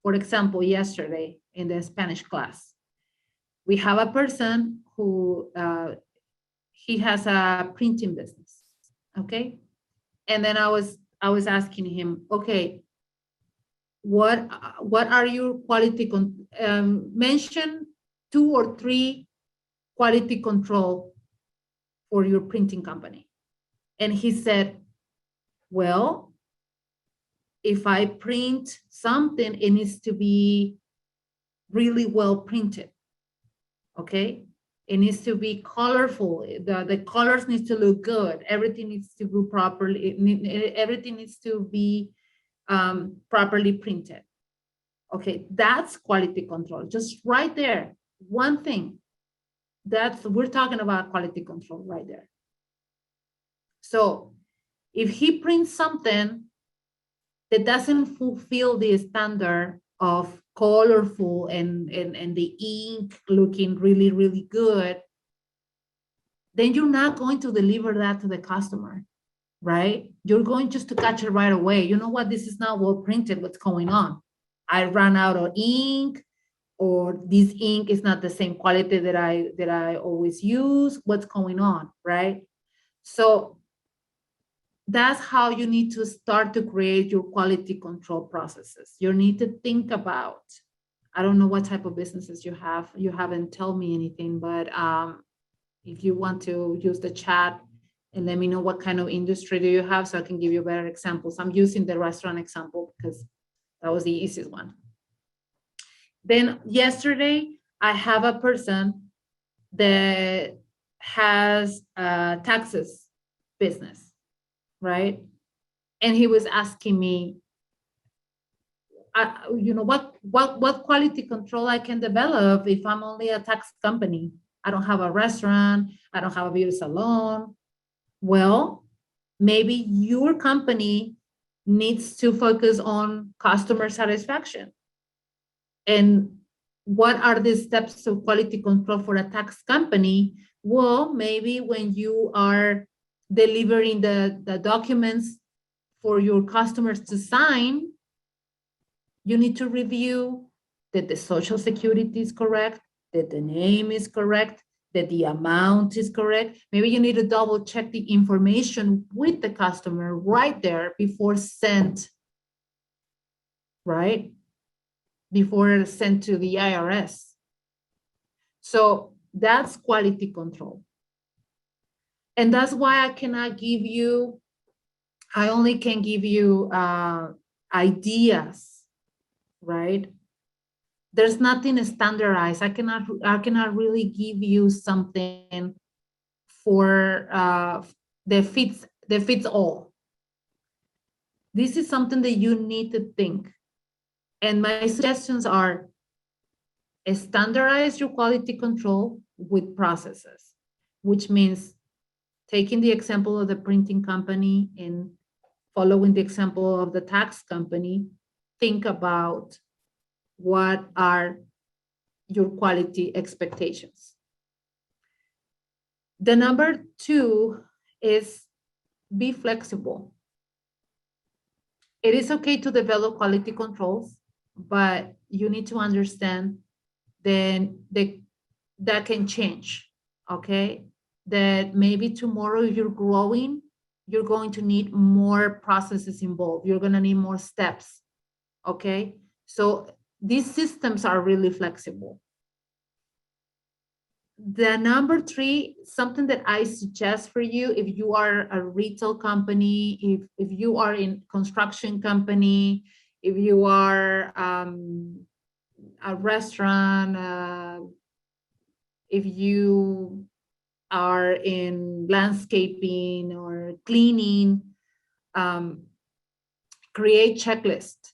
For example, yesterday in the Spanish class, we have a person who he has a printing business, okay? And then I was asking him, okay, what are your quality mention 2 or 3 quality control for your printing company. And he said, well, if I print something, it needs to be really well printed. Okay, it needs to be colorful. The colors need to look good. Everything needs to be properly. Everything needs to be properly printed. Okay, that's quality control. Just right there, one thing. We're talking about quality control right there. So if he prints something that doesn't fulfill the standard of colorful and the ink looking really, really good, then you're not going to deliver that to the customer, right? You're going just to catch it right away. You know what? This is not well printed. What's going on? I ran out of ink, or this ink is not the same quality that I always use. What's going on, right? So that's how you need to start to create your quality control processes. You need to think about, I don't know what type of businesses you have. You haven't told me anything, but if you want to use the chat and let me know what kind of industry do you have so I can give you better examples. I'm using the restaurant example because that was the easiest one. Then yesterday, I have a person that has a taxes business, right? And he was asking me, what quality control I can develop if I'm only a tax company. I don't have a restaurant. I don't have a beauty salon. Well, maybe your company needs to focus on customer satisfaction. And what are the steps of quality control for a tax company? Well, maybe when you are delivering the documents for your customers to sign, you need to review that the social security is correct, that the name is correct, that the amount is correct. Maybe you need to double check the information with the customer right there before sent, right? Before sent to the IRS. So that's quality control. And that's why I cannot give you, I only can give you ideas, right? There's nothing standardized. I cannot really give you something for that fits all. This is something that you need to think. And my suggestions are standardize your quality control with processes, which means taking the example of the printing company and following the example of the tax company, think about what are your quality expectations. The number 2 is be flexible. It is okay to develop quality controls, but you need to understand then that can change, okay? That maybe tomorrow if you're growing, you're going to need more processes involved. You're going to need more steps, okay? So these systems are really flexible. The number 3, something that I suggest for you, if you are a retail company, if you are in construction company, if you are a restaurant, if you are in landscaping or cleaning, create checklists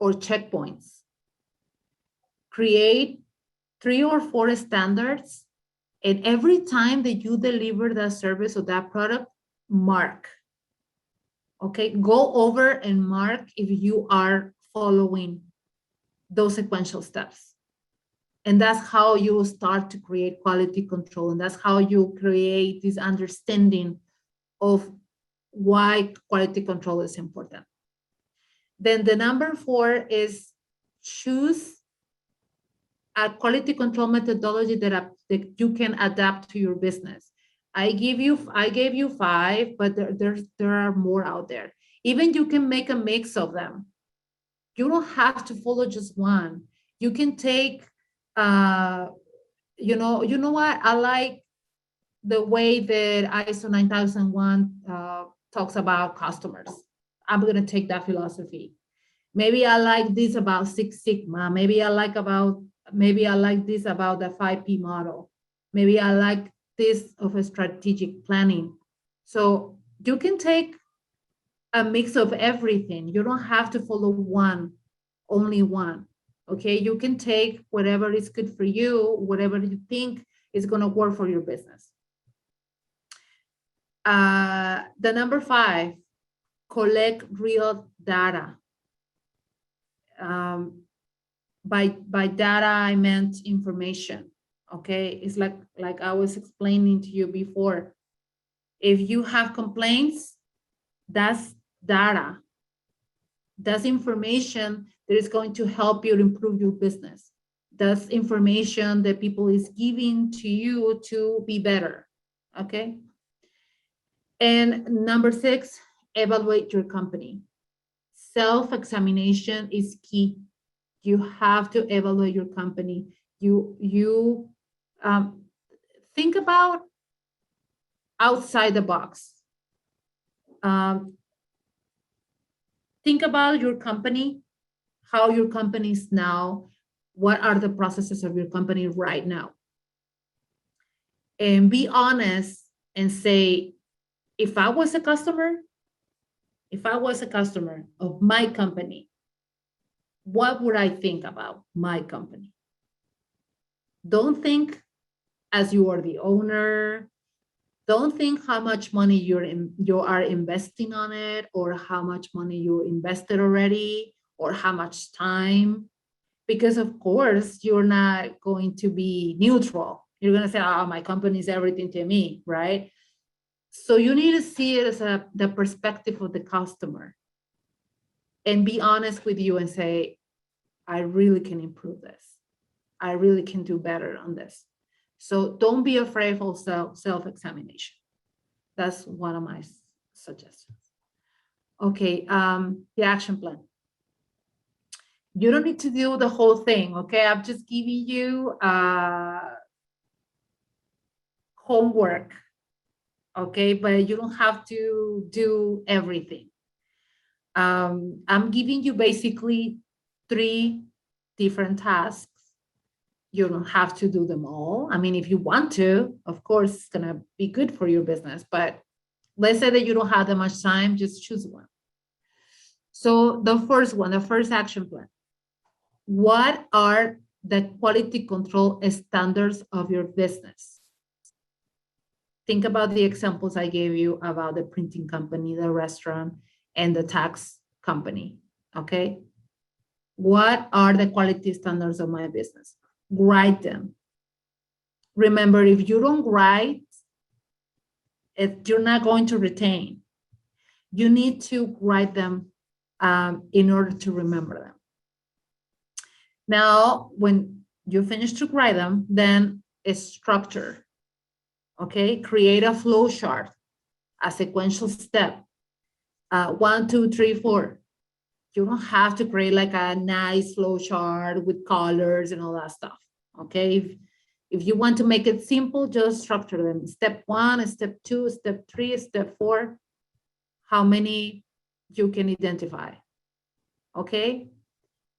or checkpoints. Create 3 or 4 standards, and every time that you deliver that service or that product, mark. Okay, go over and mark if you are following those sequential steps. And that's how you start to create quality control. And that's how you create this understanding of why quality control is important. Then the number 4 is choose a quality control methodology that you can adapt to your business. I gave you 5, but there are more out there. Even you can make a mix of them. You don't have to follow just one. You can take, you know what? I like the way that ISO 9001 talks about customers. I'm going to take that philosophy. Maybe I like this about Six Sigma. Maybe I like this about the 5P model. Maybe I like this of a strategic planning. So you can take a mix of everything. You don't have to follow only one. Okay, you can take whatever is good for you, whatever you think is going to work for your business. The number 5, collect real data. By data, I meant information. Okay, it's like I was explaining to you before. If you have complaints, that's data. That's information that is going to help you improve your business. That's information that people is giving to you to be better. Okay. And number 6, evaluate your company. Self-examination is key. You have to evaluate your company. You think about outside the box. Think about your company, how your company is now, what are the processes of your company right now. And be honest and say, if I was a customer of my company, what would I think about my company? Don't think as you are the owner. Don't think how much money you are investing on it, or how much money you invested already, or how much time. Because of course, you're not going to be neutral. You're going to say, oh, my company is everything to me, right? So you need to see it as the perspective of the customer, and be honest with you and say, I really can improve this. I really can do better on this. So don't be afraid of self-examination. That's one of my suggestions. Okay, the action plan. You don't need to do the whole thing, okay? I'm just giving you homework, okay? But you don't have to do everything. I'm giving you basically 3 different tasks. You don't have to do them all. I mean, if you want to, of course, it's going to be good for your business. But let's say that you don't have that much time, just choose one. So the first action plan. What are the quality control standards of your business? Think about the examples I gave you about the printing company, the restaurant, and the tax company, okay? What are the quality standards of my business? Write them. Remember, if you don't write, you're not going to retain. You need to write them in order to remember them. Now, when you finish to write them, then it's structure. Okay, create a flow chart, a sequential step. 1, 2, 3, 4. You don't have to create like a nice flow chart with colors and all that stuff. Okay, if you want to make it simple, just structure them. Step 1, step 2, step 3, step 4. How many you can identify. Okay,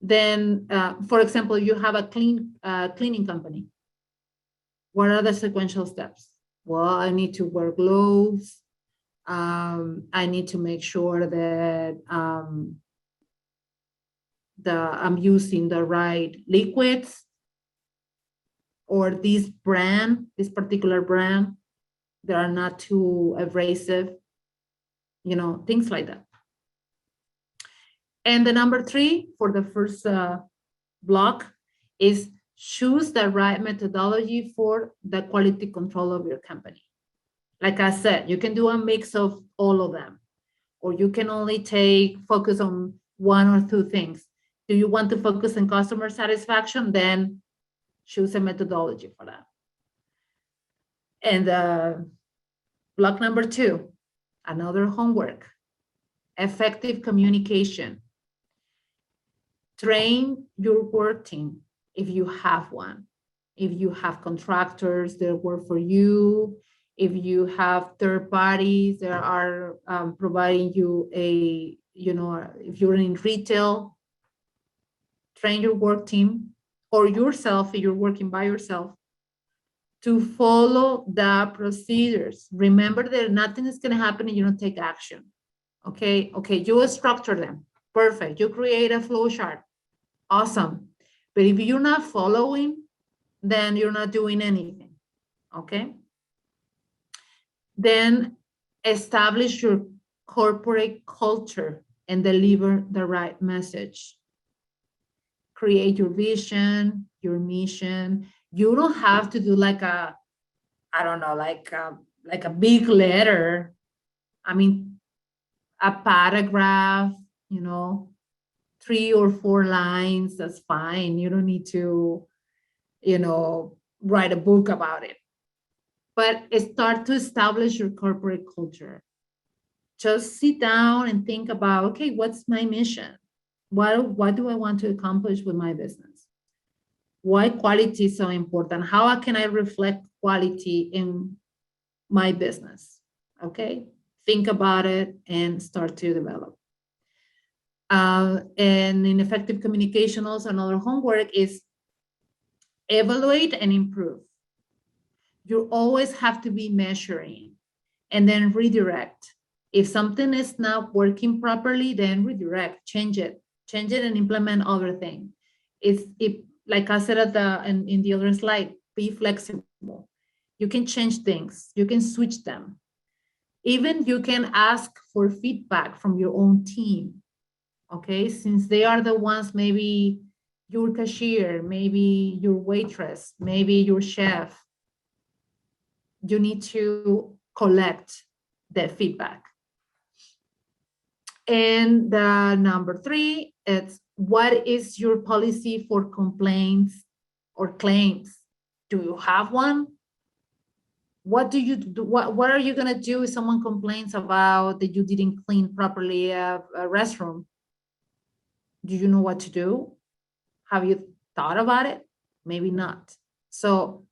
then for example, you have a cleaning company. What are the sequential steps? Well, I need to wear gloves. I need to make sure that I'm using the right liquids, or this particular brand, they are not too abrasive, things like that. And the number 3 for the first block is choose the right methodology for the quality control of your company. Like I said, you can do a mix of all of them, or you can only focus on one or two things. Do you want to focus on customer satisfaction? Then choose a methodology for that. And block number 2, another homework, effective communication. Train your work team if you have one. If you have contractors that work for you, if you have third parties that are providing you if you're in retail, train your work team or yourself if you're working by yourself to follow the procedures. Remember that nothing is going to happen if you don't take action. Okay, you structure them. Perfect. You create a flow chart. Awesome. But if you're not following, then you're not doing anything. Okay. Then establish your corporate culture and deliver the right message. Create your vision, your mission. You don't have to do like a big letter. I mean, a paragraph, 3 or 4 lines, that's fine. You don't need to, write a book about it. But start to establish your corporate culture. Just sit down and think about, okay, what's my mission? What do I want to accomplish with my business? Why quality is so important? How can I reflect quality in my business? Okay, think about it and start to develop. And in effective communication, also another homework is evaluate and improve. You always have to be measuring and then redirect. If something is not working properly, then redirect, change it and implement other things. Like I said in the other slide, be flexible. You can change things, you can switch them. Even you can ask for feedback from your own team. Okay, since they are the ones, maybe your cashier, maybe your waitress, maybe your chef, you need to collect the feedback. And the number 3, it's what is your policy for complaints or claims? Do you have one? What do you do? What are you going to do if someone complains about that you didn't clean properly a restroom? Do you know what to do? Have you thought about it? Maybe not. So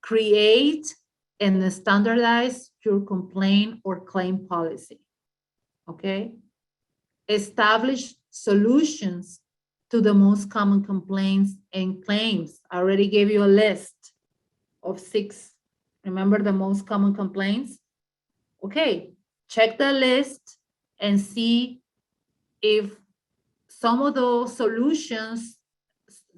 create and standardize your complaint or claim policy. Okay. Establish solutions to the most common complaints and claims. I already gave you a list of 6. Remember the most common complaints? Okay, check the list and see if some of those solutions,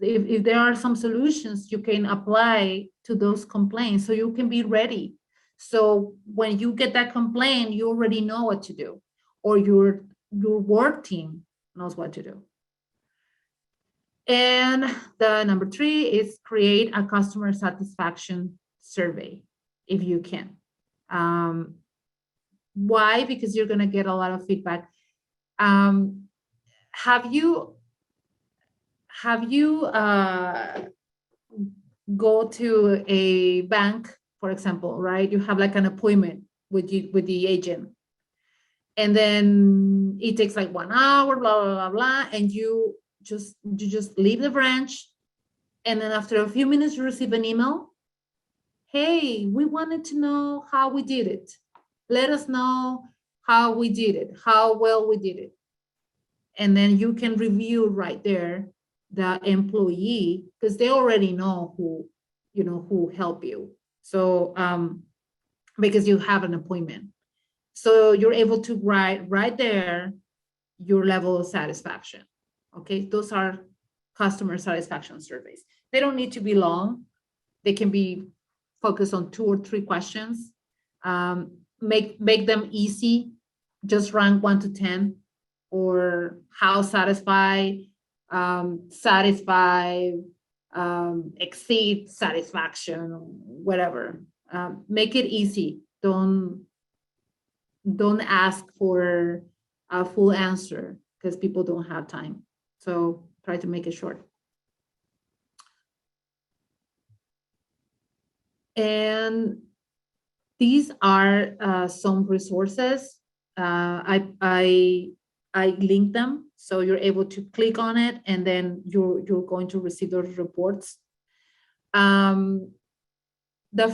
if there are some solutions you can apply to those complaints so you can be ready. So when you get that complaint, you already know what to do, or your work team knows what to do. And the number 3 is create a customer satisfaction survey if you can. Why? Because you're going to get a lot of feedback. Have you go to a bank, for example, right? You have like an appointment with the agent, and then it takes like 1 hour, blah blah blah blah, and you just leave the branch, and then after a few minutes you receive an email. Hey, we wanted to know how we did it. Let us know how we did it, how well we did it. And then you can review right there the employee, because they already know who helped you. So because you have an appointment. So you're able to write right there your level of satisfaction. Okay, those are customer satisfaction surveys. They don't need to be long. They can be focused on 2 or 3 questions. Make them easy. Just rank 1 to 10, or how satisfied, exceed satisfaction, whatever. Make it easy. Don't ask for a full answer because people don't have time. So try to make it short. And these are some resources. I link them, so you're able to click on it, and then you're going to receive those reports. The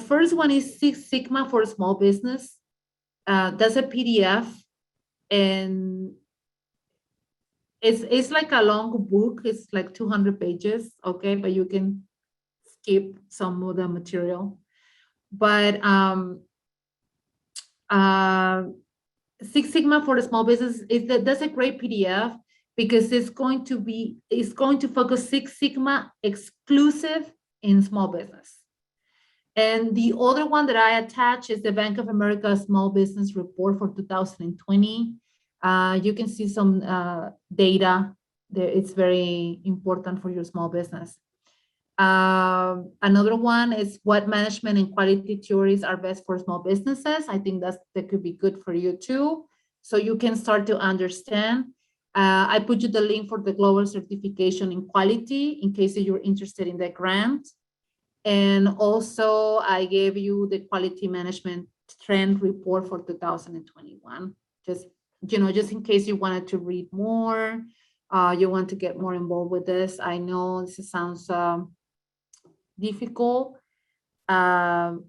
first one is Six Sigma for small business. That's a PDF, and it's like a long book. It's like 200 pages, okay, but you can skip some of the material. But Six Sigma for the small business that's a great PDF because it's going to focus Six Sigma exclusive in small business. And the other one that I attach is the Bank of America Small Business Report for 2020. You can see some data there. It's very important for your small business. Another one is what management and quality theories are best for small businesses. I think that could be good for you too. So you can start to understand. I put you the link for the global certification in quality in case you're interested in the grant. And also I gave you the quality management trend report for 2021. Just in case you wanted to read more, you want to get more involved with this. I know this sounds difficult. It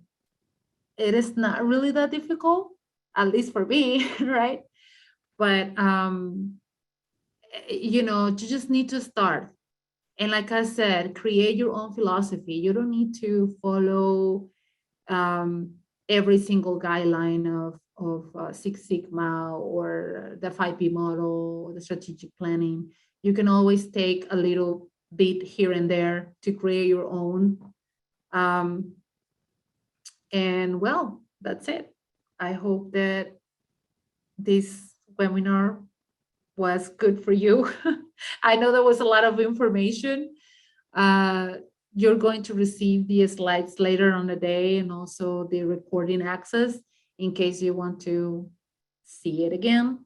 is not really that difficult, at least for me, right? But you just need to start. And like I said, create your own philosophy. You don't need to follow every single guideline of Six Sigma or the 5P model or the strategic planning. You can always take a little bit here and there to create your own. And well, that's it. I hope that this webinar was good for you. I know there was a lot of information. You're going to receive the slides later on the day and also the recording access in case you want to see it again.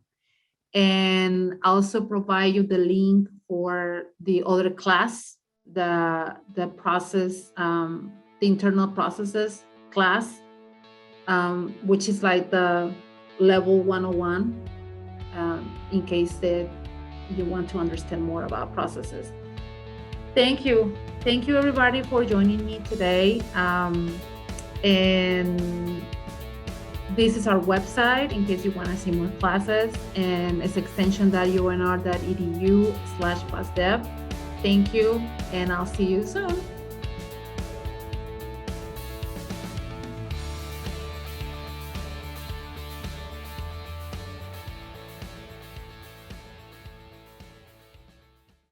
And also provide you the link for the other class, the process, the internal processes class, which is like the level 101, in case that you want to understand more about processes. Thank you everybody for joining me today. And this is our website in case you want to see more classes, and it's extension.unr.edu/BusDev. Thank you, and I'll see you soon.